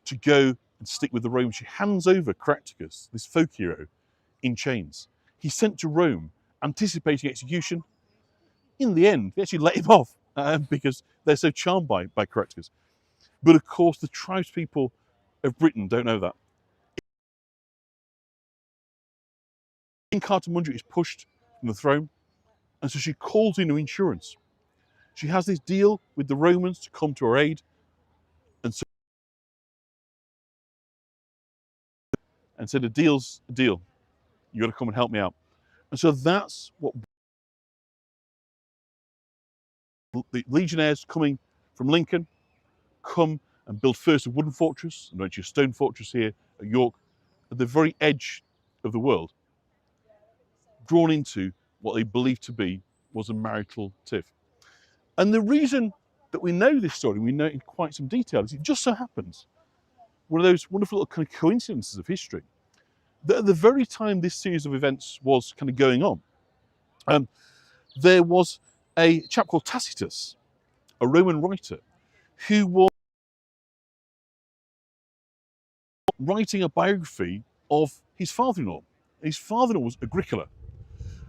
to go and stick with the Romans. She hands over Caractacus, this folk hero, in chains. He's sent to Rome, anticipating execution. In the end, they actually let him off because they're so charmed by Caractacus. But of course, the tribespeople of Britain don't know that. King Cartamundra is pushed from the throne, and so she calls in her insurance. She has this deal with the Romans to come to her aid, and said, a deal's a deal. You got to come and help me out. And so that's what the legionnaires coming from Lincoln come and build first a wooden fortress and eventually a stone fortress here at York, at the very edge of the world, drawn into what they believed to be was a marital tiff. And the reason that we know this story, we know it in quite some detail, is it just so happens, one of those wonderful little kind of coincidences of history, that at the very time this series of events was kind of going on, there was a chap called Tacitus, a Roman writer, who was writing a biography of his father-in-law. His father-in-law was Agricola.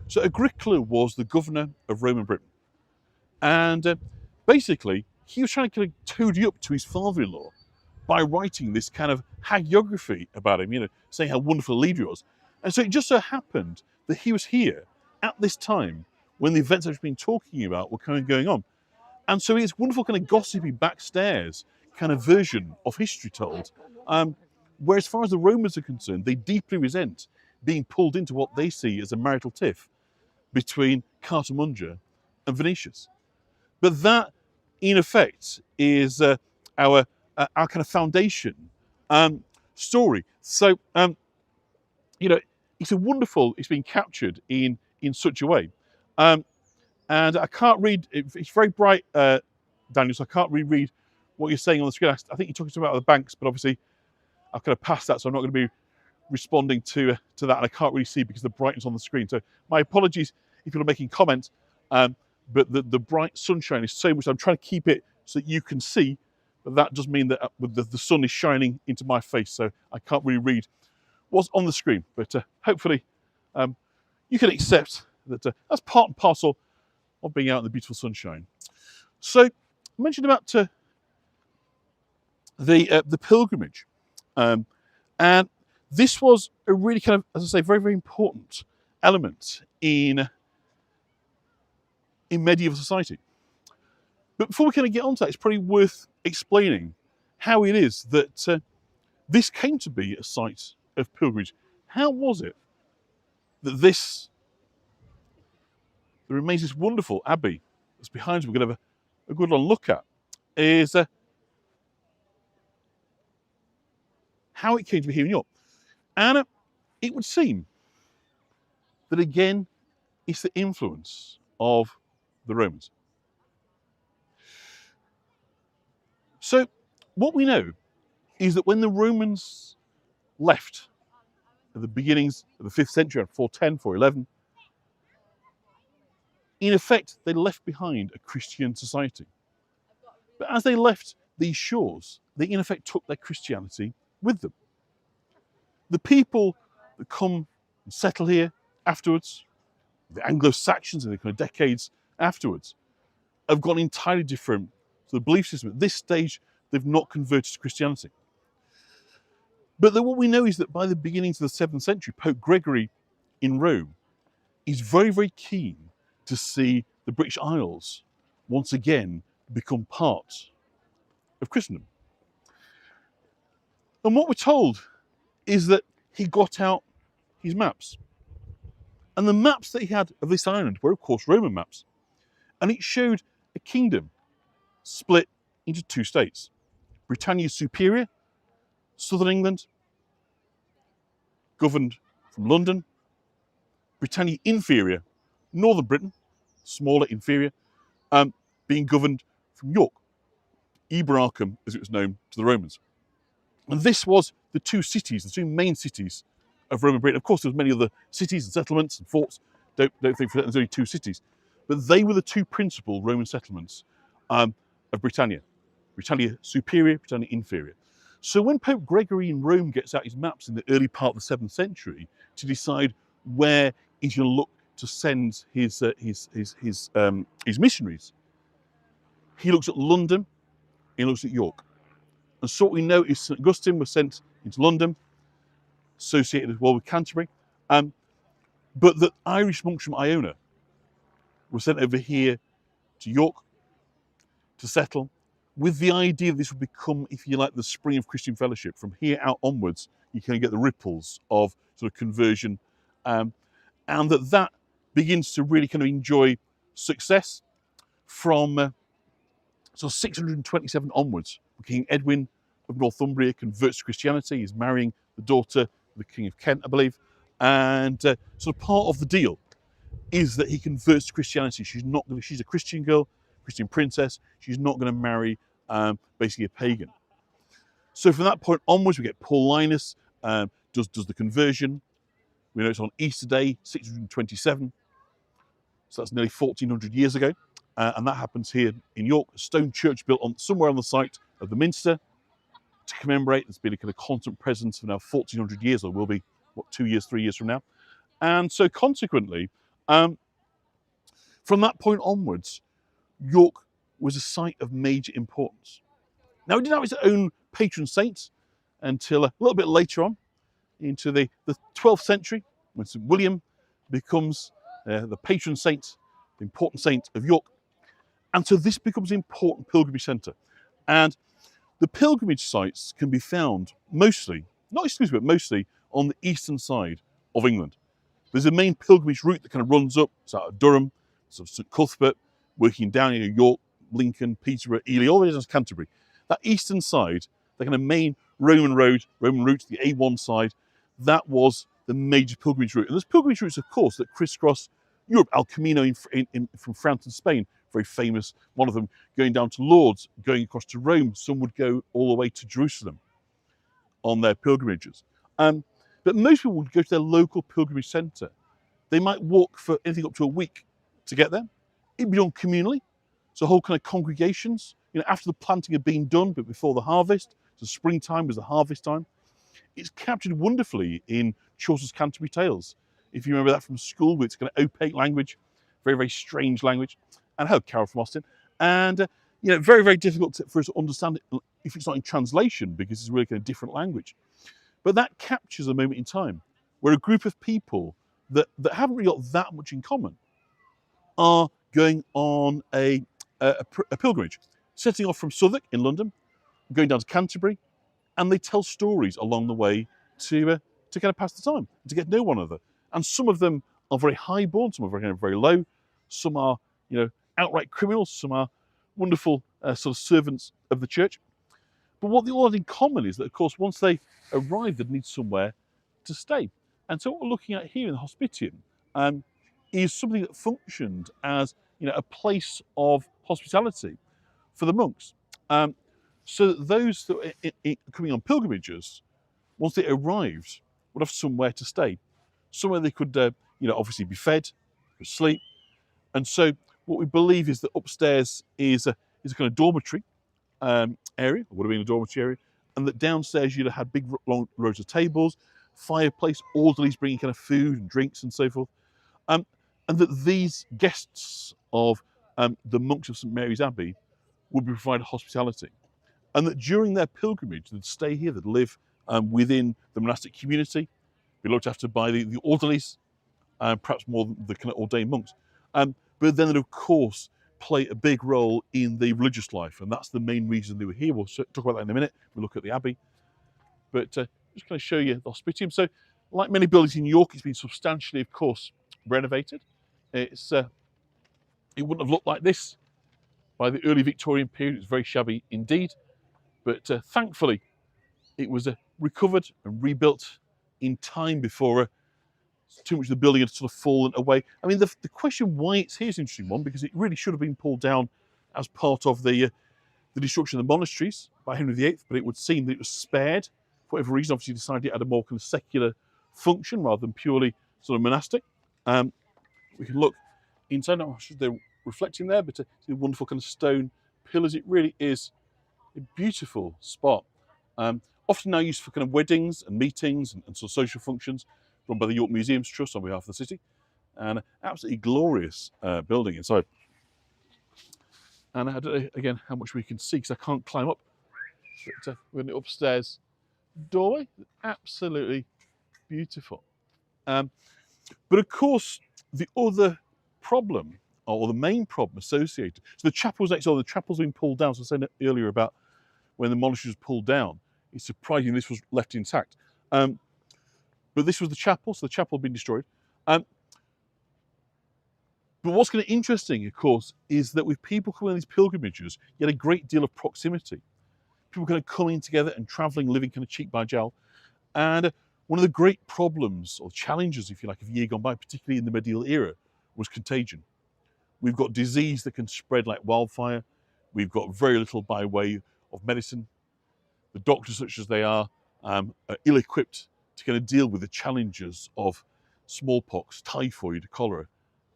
So Agricola was the governor of Roman Britain. And basically, he was trying to kind of toady up to his father-in-law by writing this kind of hagiography about him, you know, saying how wonderful a leader he was. And so it just so happened that he was here at this time when the events I've been talking about were kind of going on. And so it's wonderful kind of gossipy backstairs kind of version of history told. Where as far as the Romans are concerned, they deeply resent being pulled into what they see as a marital tiff between Cartamundra and Venetius. But that, in effect, is our kind of foundation story. So, you know, it's a wonderful, it's been captured in such a way. And I can't read, it's very bright, Daniel, so I can't read what you're saying on the screen. I think you're talking about the banks, but obviously I've kind of passed that, so I'm not going to be responding to that, and I can't really see because the brightness on the screen. So my apologies if you're making comments, but the bright sunshine is so much, I'm trying to keep it so that you can see, but that does mean that the sun is shining into my face, so I can't really read what's on the screen. But hopefully you can accept that that's part and parcel of being out in the beautiful sunshine. So I mentioned about the pilgrimage, and this was a really kind of, as I say, very, very important element in medieval society. But before we kind of get onto that, it's probably worth explaining how it is that this came to be a site of pilgrimage. How was it that there remains this wonderful abbey that's behind us, we're going to have a good long look at, is how it came to be here in York. And it would seem that again, it's the influence of the Romans. So what we know is that when the Romans left at the beginnings of the 5th century, around 410, 411, in effect, they left behind a Christian society. But as they left these shores, they in effect took their Christianity with them. The people that come and settle here afterwards, the Anglo-Saxons in the kind of decades afterwards, have got an entirely different sort of belief system. At this stage, they've not converted to Christianity. But what we know is that by the beginnings of the 7th century, Pope Gregory in Rome is very, very keen to see the British Isles once again become part of Christendom. And what we're told is that he got out his maps. And the maps that he had of this island were, of course, Roman maps. And it showed a kingdom split into 2 states. Britannia Superior, southern England, governed from London. Britannia Inferior, northern Britain, smaller, inferior, being governed from York. Eboracum, as it was known to the Romans. And this was the two cities, the two main cities of Roman Britain. Of course, there was many other cities and settlements and forts. Don't think for that there's only two cities. But they were the two principal Roman settlements of Britannia. Britannia Superior, Britannia Inferior. So when Pope Gregory in Rome gets out his maps in the early part of the 7th century to decide where he's going to look to send his missionaries, he looks at London, he looks at York. And so what we know is St Augustine was sent into London, associated as well with Canterbury, but that Irish monks from Iona were sent over here to York to settle, with the idea that this would become, if you like, the spring of Christian fellowship. From here out onwards, you can get the ripples of sort of conversion, and that begins to really kind of enjoy success from so 627 onwards. King Edwin of Northumbria converts to Christianity. He's marrying the daughter of the King of Kent, I believe, and sort of part of the deal is that he converts to Christianity. She's a Christian girl, Christian princess. She's not going to marry basically a pagan. So from that point onwards, we get Paul Linus does the conversion. We know it's on Easter Day, 627. So that's nearly 1400 years ago. And that happens here in York, a stone church built somewhere on the site of the Minster to commemorate. There's been a kind of constant presence for now 1400 years, or will be, 3 years from now. And so consequently, from that point onwards, York was a site of major importance. Now, it didn't have its own patron saint until a little bit later on, into the 12th century, when St William becomes the patron saint, the important saint of York. And so this becomes an important pilgrimage centre. And the pilgrimage sites can be found mostly, not exclusively, but mostly on the eastern side of England. There's a main pilgrimage route that kind of runs up, it's out of Durham, so St Cuthbert, working down into York, Lincoln, Peterborough, Ely, all the way down to Canterbury. That eastern side, the kind of main Roman route, the A1 side, that was the major pilgrimage route. And there's pilgrimage routes, of course, that crisscross Europe. El Camino from France and Spain, very famous. One of them going down to Lourdes, going across to Rome. Some would go all the way to Jerusalem on their pilgrimages. But most people would go to their local pilgrimage centre. They might walk for anything up to a week to get there. It'd be done communally. So whole kind of congregations, after the planting had been done, but before the harvest. So springtime was the harvest time. It's captured wonderfully in Chaucer's Canterbury Tales. If you remember that from school, with its kind of opaque language, very, very strange language. And hello, Carol from Austin. And, very, very difficult for us to understand it if it's not in translation, because it's really kind of different language. But that captures a moment in time where a group of people that haven't really got that much in common are going on a pilgrimage, setting off from Southwark in London, going down to Canterbury, and they tell stories along the way to kind of pass the time, to get to know one another. And some of them are very highborn, some are very, very low, some are, outright criminals, some are wonderful sort of servants of the church. But what they all have in common is that, of course, once they arrive, they need somewhere to stay. And so what we're looking at here in the Hospitium is something that functioned as, a place of hospitality for the monks. So that those that were coming on pilgrimages, once they arrived, would have somewhere to stay. Somewhere they could, obviously be fed, could sleep. And so what we believe is that upstairs is a kind of dormitory area, or would have been a dormitory area, and that downstairs you'd have had big long rows of tables, fireplace, orderlies bringing kind of food and drinks and so forth. And that these guests of the monks of St Mary's Abbey would be provided hospitality. And that during their pilgrimage, they'd stay here, they'd live within the monastic community, be looked after by the orderlies, perhaps more than the kind of ordained monks. But then they'd, of course, play a big role in the religious life. And that's the main reason they were here. We'll talk about that in a minute. We'll look at the Abbey. But just kind of show you the Hospitium. So, like many buildings in York, it's been substantially, of course, renovated. It wouldn't have looked like this by the early Victorian period. It was very shabby indeed. But thankfully, it was recovered and rebuilt in time before too much of the building had sort of fallen away. I mean, the question why it's here is an interesting one, because it really should have been pulled down as part of the destruction of the monasteries by Henry VIII, but it would seem that it was spared for whatever reason, obviously decided it had a more kind of secular function rather than purely sort of monastic. We can look inside. Oh, they're reflecting there, but the wonderful kind of stone pillars. It really is a beautiful spot. Often now used for kind of weddings and meetings and sort of social functions, run by the York Museums Trust on behalf of the city, and absolutely glorious building inside. And I don't know again how much we can see because I can't climb up. But we're in the upstairs doorway, absolutely beautiful. But of course, the other problem, or the main problem associated, so the chapel's next door. The chapel's been pulled down. So I said earlier about when the monastery was pulled down. It's surprising this was left intact. But this was the chapel, so the chapel had been destroyed. But what's kind of interesting, of course, is that with people coming on these pilgrimages, you had a great deal of proximity. People kind of coming together and travelling, living kind of cheek by jowl. And one of the great problems, or challenges, if you like, of year gone by, particularly in the medieval era, was contagion. We've got disease that can spread like wildfire. We've got very little by way of medicine. The doctors, such as they are ill-equipped to kind of deal with the challenges of smallpox, typhoid, cholera,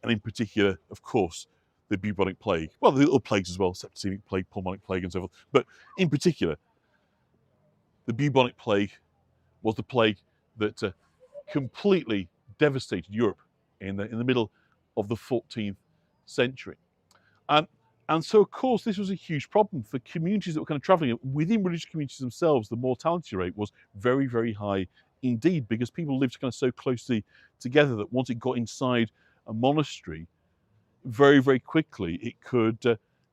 and in particular, of course, the bubonic plague. Well, the little plagues as well, septicemic plague, pulmonic plague, and so forth. But in particular, the bubonic plague was the plague that completely devastated Europe in the middle of the 14th century. And so, of course, this was a huge problem for communities that were kind of travelling. Within religious communities themselves, the mortality rate was very, very high indeed, because people lived kind of so closely together that once it got inside a monastery, very, very quickly, it could,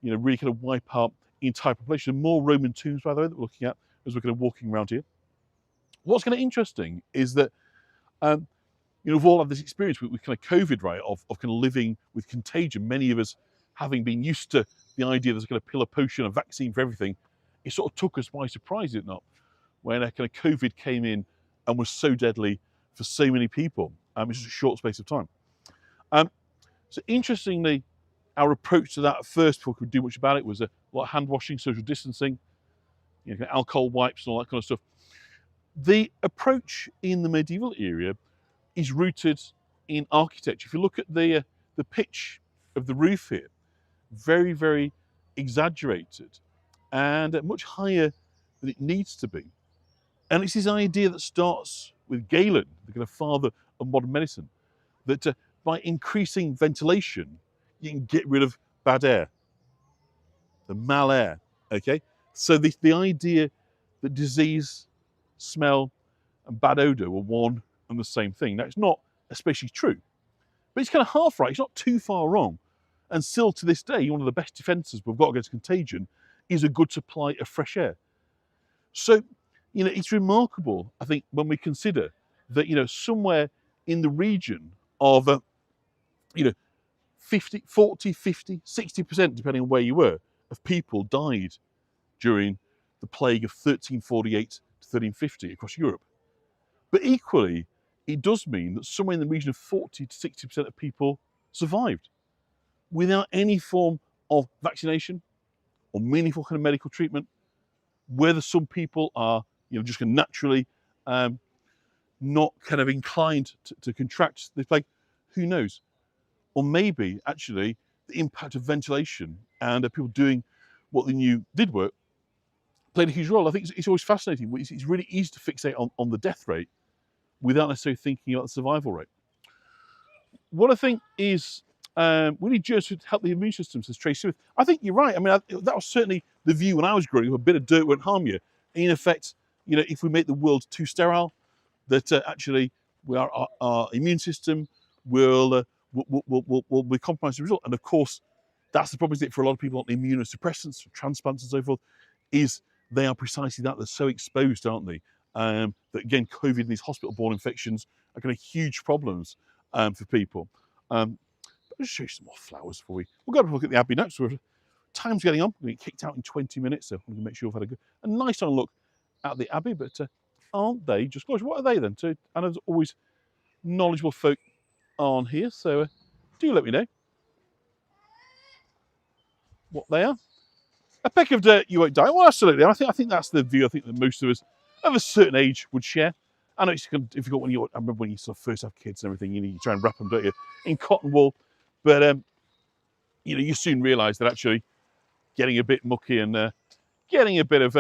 really kind of wipe out the entire population. More Roman tombs, by the way, that we're looking at as we're kind of walking around here. What's kind of interesting is that, we've all had this experience with kind of COVID, right, of kind of living with contagion. Many of us having been used to the idea there's a kind of pill, a potion, a vaccine for everything. It sort of took us by surprise, did it not? When kind of COVID came in and was so deadly for so many people in just a short space of time. So interestingly, our approach to that at first, before we could do much about it, was a lot of hand washing, social distancing, alcohol wipes and all that kind of stuff. The approach in the medieval era is rooted in architecture. If you look at the pitch of the roof here, very, very exaggerated and much higher than it needs to be. And it's this idea that starts with Galen, the kind of father of modern medicine, that by increasing ventilation, you can get rid of bad air, the mal air, okay? So the idea that disease, smell, and bad odor were one and the same thing. Now, it's not especially true, but it's kind of half right. It's not too far wrong. And still to this day, one of the best defences we've got against contagion is a good supply of fresh air. So, it's remarkable, I think, when we consider that, somewhere in the region of, 50, 40, 50, 60%, depending on where you were, of people died during the plague of 1348 to 1350 across Europe. But equally, it does mean that somewhere in the region of 40 to 60% of people survived without any form of vaccination or meaningful kind of medical treatment. Whether some people are, just kind of naturally not kind of inclined to contract the plague, who knows? Or maybe actually the impact of ventilation and people doing what they knew did work played a huge role. I think it's always fascinating. It's really easy to fixate on the death rate without necessarily thinking about the survival rate. What I think is we need germs to help the immune system, says Tracy Smith. I think you're right. I mean, that was certainly the view when I was growing up. A bit of dirt won't harm you. In effect, if we make the world too sterile, that actually our immune system will be compromised as a result. And of course, that's the problem, isn't it, for a lot of people on immunosuppressants, transplants and so forth, is they are precisely that. They're so exposed, aren't they? That again, COVID and these hospital-borne infections are kind of huge problems for people. I'll just show you some more flowers before we'll go and look at the Abbey next. Time's getting on. We're going to get kicked out in 20 minutes, so I'm going to make sure we've had a nice on look at the Abbey, but aren't they just gorgeous? What are they then? I know there's always knowledgeable folk on here, so do let me know what they are. A peck of dirt, you won't die. Well, absolutely. I think that's the view I think that most of us of a certain age would share. I know it's if you got I remember when you sort of first have kids and everything, you try and wrap them, don't you, in cotton wool, but you soon realise that actually getting a bit mucky and getting a bit of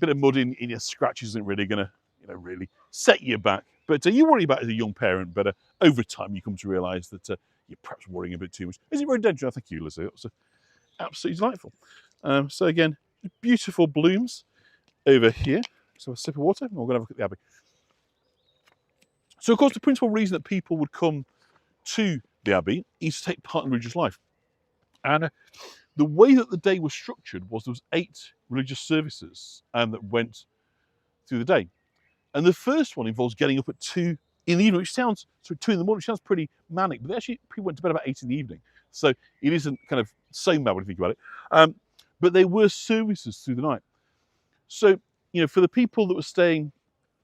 mud in your scratches isn't really going to really set you back. But you worry about it as a young parent, but over time you come to realise that you're perhaps worrying a bit too much. Is it rhododendron? Thank you, Lizzie. It was absolutely delightful. So again, beautiful blooms over here. So a sip of water, and we're going to have a look at the abbey. So, of course, the principal reason that people would come to the abbey is to take part in religious life. And the way that the day was structured was there was 8 religious services that went through the day. And the first one involves getting up at 2 in the evening, which sounds, so 2 in the morning, which sounds pretty manic, but actually people went to bed about 8 in the evening. So it isn't kind of so bad when you think about it. But there were services through the night. So, for the people that were staying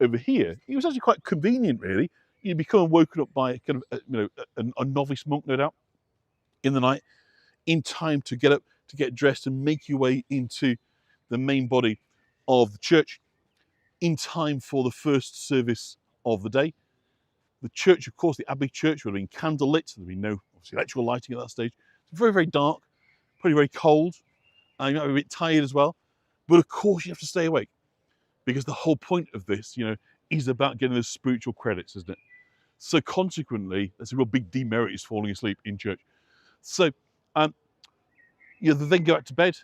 over here, it was actually quite convenient, really. You'd become woken up by kind of, a novice monk, no doubt, in the night, in time to get up, to get dressed and make your way into the main body of the church in time for the first service of the day. The church, of course, the Abbey Church would have been candlelit. There'd be no obviously electrical lighting at that stage. It's very, very dark, probably very cold. You might be a bit tired as well. But of course, you have to stay awake because the whole point of this, is about getting those spiritual credits, isn't it? So consequently, there's a real big demerit is falling asleep in church. So, they then go out to bed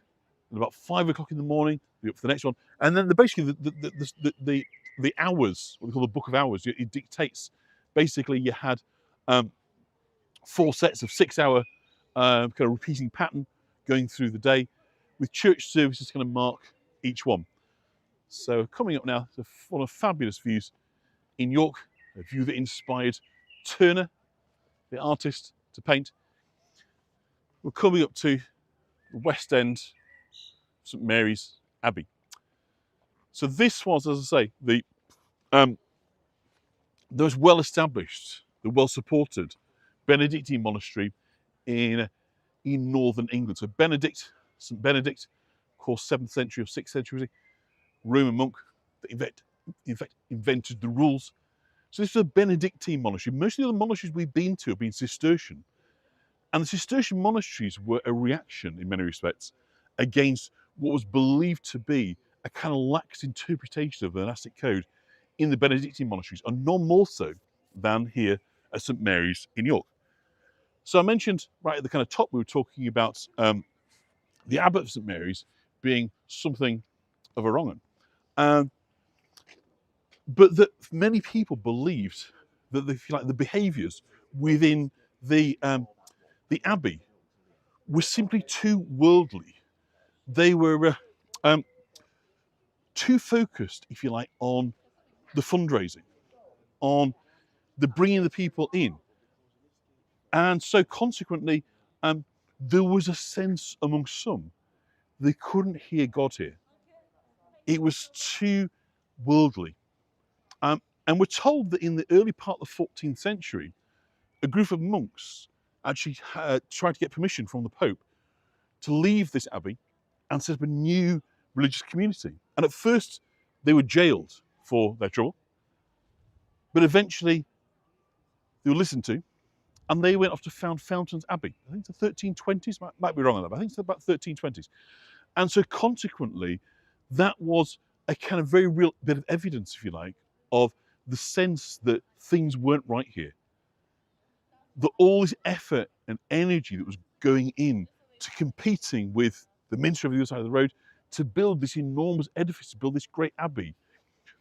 at about 5 o'clock in the morning. Be up for the next one, and then basically the hours, what they call the Book of Hours, it dictates. Basically, you had 4 sets of 6-hour kind of repeating pattern going through the day, with church services kind of mark each one. So coming up now, one of fabulous views in York, a view that inspired Turner, the artist, to paint. We're coming up to the West End, St Mary's Abbey. So this was, as I say, the most well-established, the well-supported Benedictine monastery in northern England. So St Benedict, of course, 7th century or 6th century, Roman monk that in fact invented the rules. So this is a Benedictine monastery. Most of the other monasteries we've been to have been Cistercian. And the Cistercian monasteries were a reaction, in many respects, against what was believed to be a kind of lax interpretation of the monastic code in the Benedictine monasteries, and none more so than here at St Mary's in York. So I mentioned right at the kind of top, we were talking about the abbot of St Mary's being something of a wrong one. But that many people believed that the behaviours within the abbey were simply too worldly. They were too focused, if you like, on the fundraising, on the bringing the people in. And so consequently, there was a sense among some they couldn't hear God here. It was too worldly. And we're told that in the early part of the 14th century, a group of monks actually tried to get permission from the Pope to leave this abbey and set up a new religious community. And at first, they were jailed for their trouble. But eventually, they were listened to, and they went off to found Fountains Abbey. I think it's the 1320s, might be wrong on that, but I think it's about 1320s. And so consequently, that was a kind of very real bit of evidence, if you like, of the sense that things weren't right here. That all this effort and energy that was going in to competing with the ministry of the other side of the road to build this enormous edifice, to build this great abbey,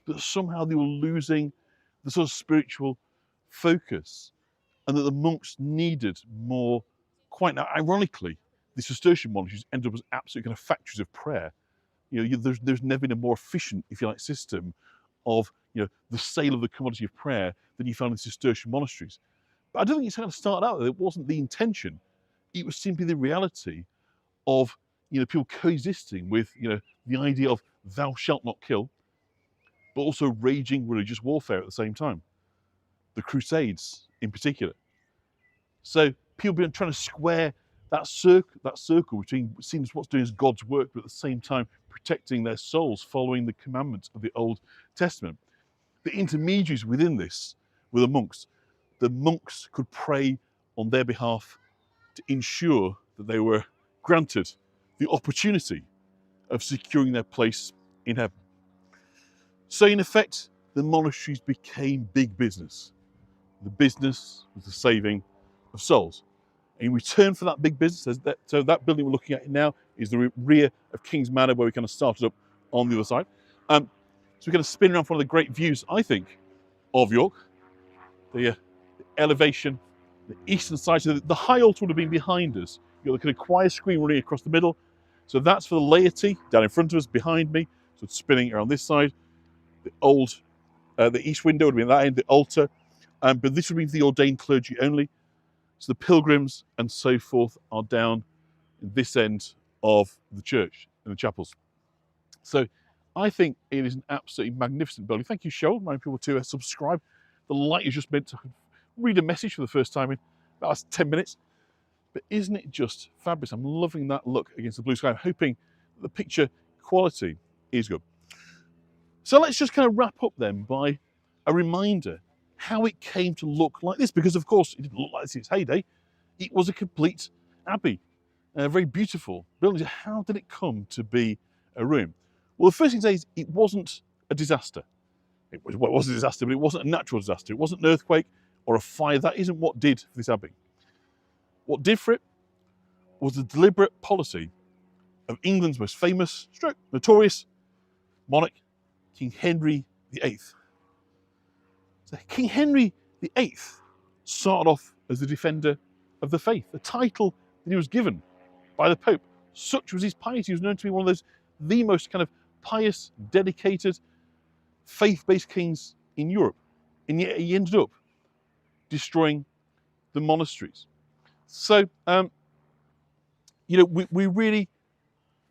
that somehow they were losing the sort of spiritual focus, and that the monks needed more. Quite now, ironically, the Cistercian monasteries ended up as absolute kind of factories of prayer. There's never been a more efficient, if you like, system of the sale of the commodity of prayer than you found in Cistercian monasteries. But I don't think it's kind of started out. It wasn't the intention. It was simply the reality of people coexisting with the idea of thou shalt not kill, but also raging religious warfare at the same time. The Crusades in particular. So people have been trying to square that circle between seeing what's doing as God's work, but at the same time protecting their souls, following the commandments of the Old Testament. The intermediaries within this were the monks. The monks could pray on their behalf to ensure that they were granted the opportunity of securing their place in heaven. So in effect, the monasteries became big business. The business was the saving of souls. In return for that big business, so that building we're looking at now is the rear of King's Manor, where we kind of started up on the other side. So we're going to spin around for one of the great views, I think, of York. The elevation, the eastern side, so the high altar would have been behind us. You've got the kind of choir screen running across the middle. So that's for the laity down in front of us, behind me. So it's spinning around this side. The east window would be at that end, the altar. But this would be for the ordained clergy only. So the pilgrims and so forth are down in this end of the church and the chapels. So I think it is an absolutely magnificent building. Thank you, Cheryl. Remind people to subscribe. The light is just meant to read a message for the first time in about 10 minutes. But isn't it just fabulous? I'm loving that look against the blue sky. I'm hoping the picture quality is good. So let's just kind of wrap up then by a reminder how it came to look like this, because of course it didn't look like this in its heyday. It was a complete abbey, a very beautiful building. How did it come to be a ruin? Well, the first thing to say is it wasn't a disaster. It was a disaster, but it wasn't a natural disaster. It wasn't an earthquake or a fire. That isn't what did for this abbey. What did for it was the deliberate policy of England's most famous, notorious monarch, King Henry VIII. So King Henry VIII started off as the defender of the faith, a title that he was given by the Pope. Such was his piety. He was known to be one of those, the most kind of pious, dedicated, faith-based kings in Europe. And yet he ended up destroying the monasteries. So, we really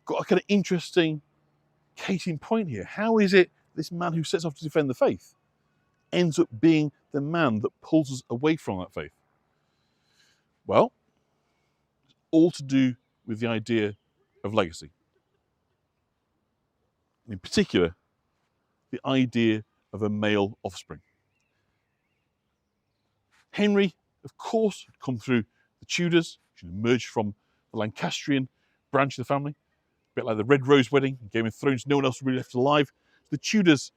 got a kind of interesting case in point here. How is it this man who sets off to defend the faith ends up being the man that pulls us away from that faith? Well, it's all to do with the idea of legacy. In particular, the idea of a male offspring. Henry, of course, had come through the Tudors, which had emerged from the Lancastrian branch of the family, a bit like the Red Rose wedding in Game of Thrones. No one else really left alive. The Tudors,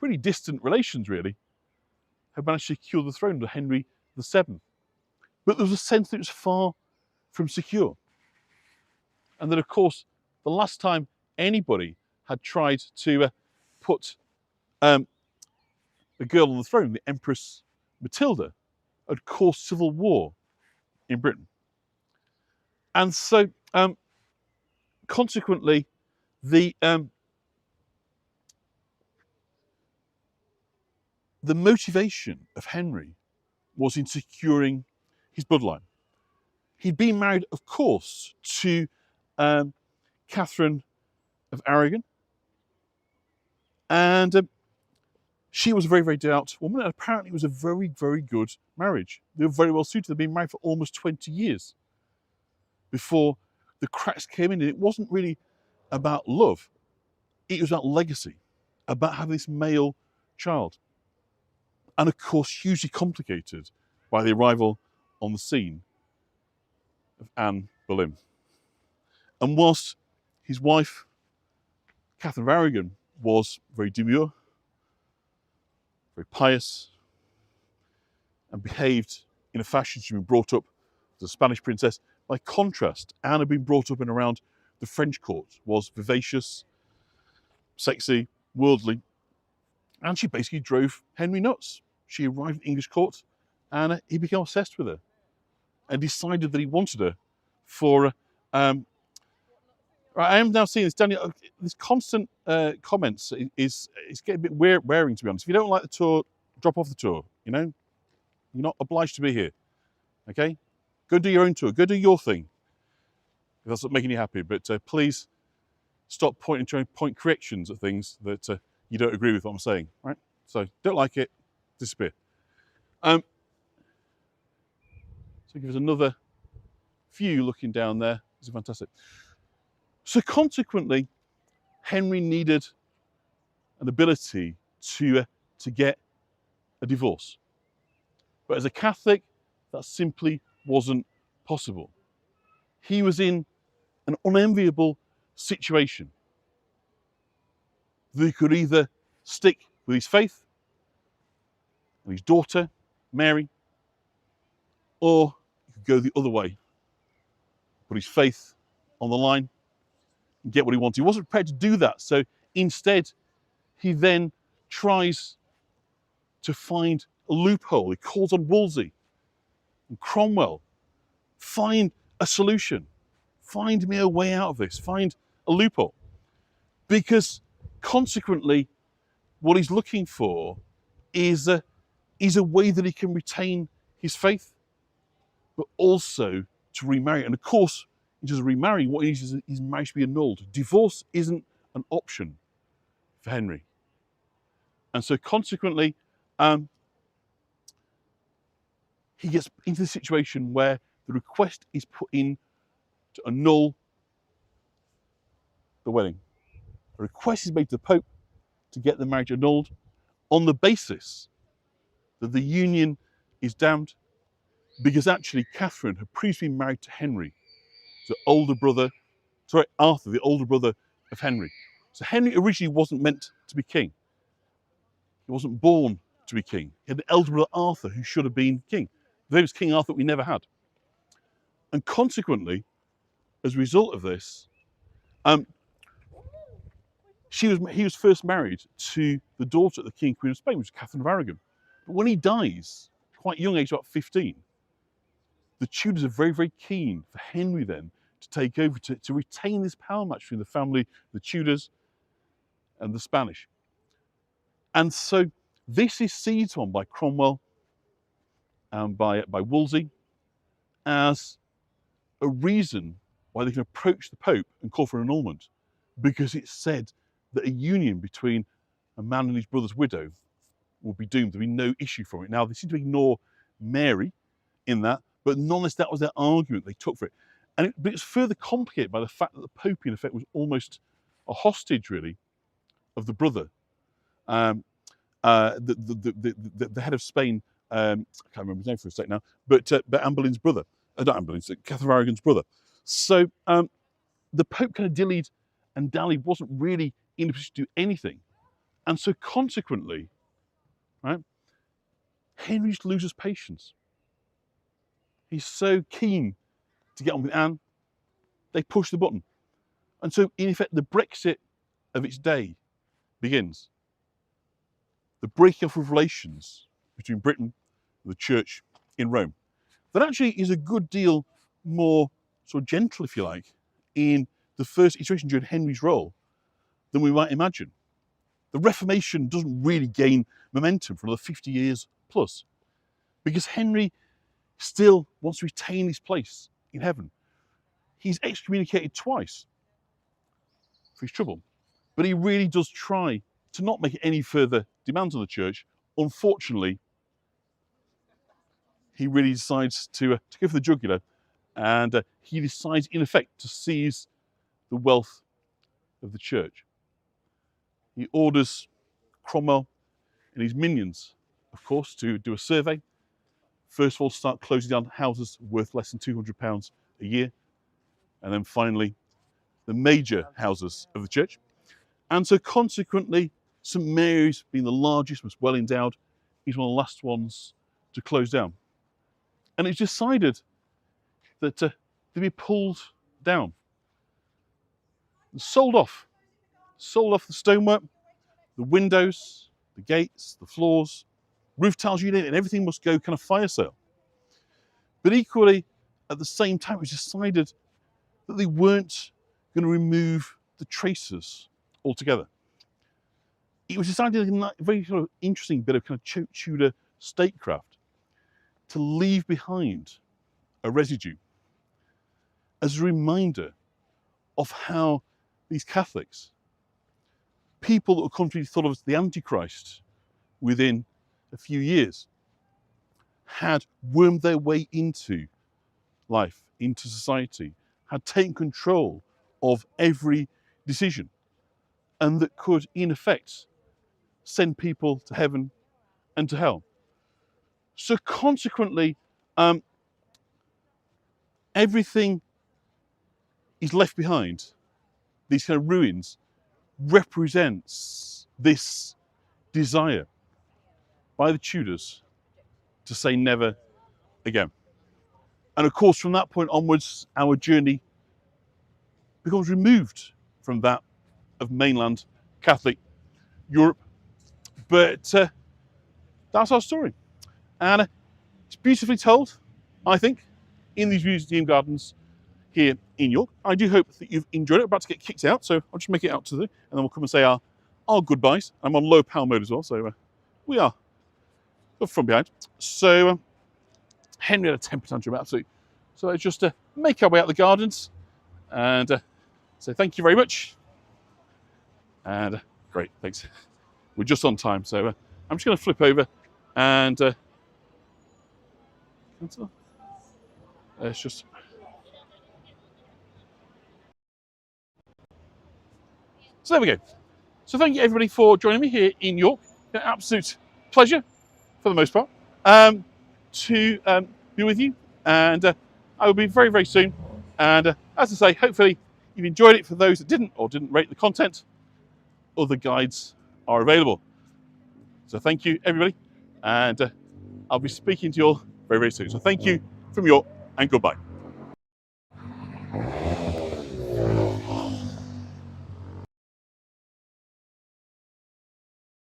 pretty distant relations really, had managed to secure the throne under Henry VII. But there was a sense that it was far from secure. And that, of course, the last time anybody had tried to put the girl on the throne, the Empress Matilda, had caused civil war in Britain. And so, consequently, the motivation of Henry was in securing his bloodline. He'd been married, of course, to Catherine of Aragon, and she was a very, very devout woman, and apparently it was a very, very good marriage. They were very well suited. They'd been married for almost 20 years before the cracks came in. And it wasn't really about love. It was about legacy, about having this male child. And of course, hugely complicated by the arrival on the scene of Anne Boleyn. And whilst his wife, Catherine of Aragon, was very demure, very pious, and behaved in a fashion she'd been brought up as a Spanish princess, by contrast, Anne had been brought up in around the French court, was vivacious, sexy, worldly, and she basically drove Henry nuts. She arrived at the English court and he became obsessed with her and decided that he wanted her for... I am now seeing this, Daniel, this constant comments is getting a bit wearing, to be honest. If you don't like the tour, drop off the tour, You're not obliged to be here, okay? Go do your own tour, go do your thing, if that's not making you happy. But please stop trying to point corrections at things that you don't agree with what I'm saying, right? So don't like it, disappear. So give us another view looking down there. This is fantastic. So consequently, Henry needed an ability to get a divorce. But as a Catholic, that simply wasn't possible. He was in an unenviable situation. That he could either stick with his faith and his daughter, Mary, or he could go the other way, put his faith on the line and get what he wanted. He wasn't prepared to do that. So instead, he then tries to find a loophole. He calls on Wolsey and Cromwell. Find a solution. Find me a way out of this. Find a loophole. Because consequently, what he's looking for is a way that he can retain his faith, but also to remarry. And of course, in terms of remarrying, what he needs is his marriage to be annulled. Divorce isn't an option for Henry. And so consequently, he gets into the situation where the request is put in to annul the wedding. A request is made to the Pope to get the marriage annulled on the basis that the union is damned, because actually Catherine had previously been married to Henry, Arthur, the older brother of Henry. So Henry originally wasn't meant to be king. He wasn't born to be king. He had an elder brother, Arthur, who should have been king. The famous King Arthur we never had. And consequently, as a result of this, he was first married to the daughter of the King and Queen of Spain, which was Catherine of Aragon. But when he dies, quite young age, about 15, the Tudors are very, very keen for Henry then to take over, to retain this power match between the family, the Tudors, and the Spanish. And so this is seized on by Cromwell and by Wolsey as a reason why they can approach the Pope and call for an annulment, because it's said that a union between a man and his brother's widow will be doomed. There'll be no issue from it. Now, they seem to ignore Mary in that, but nonetheless, that was their argument they took for it. But it's further complicated by the fact that the Pope, in effect, was almost a hostage, really, of the brother. The head of Spain, I can't remember his name for a sec now, but Anne Boleyn's brother, not Anne Boleyn's, Catherine of Aragon's brother. So the Pope kind of dillied and dallied, wasn't really in a position to do anything. And so consequently, right, Henry just loses patience. He's so keen to get on with Anne, they push the button. And so, in effect, the Brexit of its day begins. The breaking off of relations between Britain and the Church in Rome. That actually is a good deal more sort of gentle, if you like, in the first iteration during Henry's role than we might imagine. The Reformation doesn't really gain momentum for another 50 years plus, because Henry still wants to retain his place in heaven. He's excommunicated twice for his trouble, but he really does try to not make any further demands on the church. Unfortunately, he really decides to go for the jugular, and he decides, in effect, to seize the wealth of the church. He orders Cromwell and his minions, of course, to do a survey. First of all, start closing down houses worth less than £200 a year, and then finally, the major houses of the church. And so consequently, St Mary's, being the largest, most well endowed, is one of the last ones to close down. And it's decided that to be pulled down, and sold off the stonework, the windows, the gates, the floors, roof tiles, you name it, and everything must go kind of fire sale. But equally, at the same time, it was decided that they weren't going to remove the traces altogether. It was decided, a very sort of interesting bit of kind of Tudor statecraft, to leave behind a residue as a reminder of how these Catholics, people that were constantly thought of as the Antichrist within a few years, had wormed their way into life, into society, had taken control of every decision, and that could, in effect, send people to heaven and to hell. So consequently, everything is left behind. These kind of ruins represents this desire by the Tudors to say never again. And of course, from that point onwards, our journey becomes removed from that of mainland Catholic Europe. But that's our story. And it's beautifully told, I think, in these museum gardens here in York. I do hope that you've enjoyed it. We're about to get kicked out, so I'll just make it out to the, and then we'll come and say our goodbyes. I'm on low power mode as well, so we are from behind. So Henry had a temper tantrum, absolutely. So let's just make our way out the gardens and say thank you very much. And great, thanks. We're just on time, so I'm just going to flip over and it's just. So there we go. So thank you everybody for joining me here in York. An absolute pleasure, for the most part, to be with you. And I will be very, very soon. And as I say, hopefully you've enjoyed it. For those that didn't or didn't rate the content, other guides are available. So thank you, everybody. And I'll be speaking to you all very, very soon. So thank you from York and goodbye.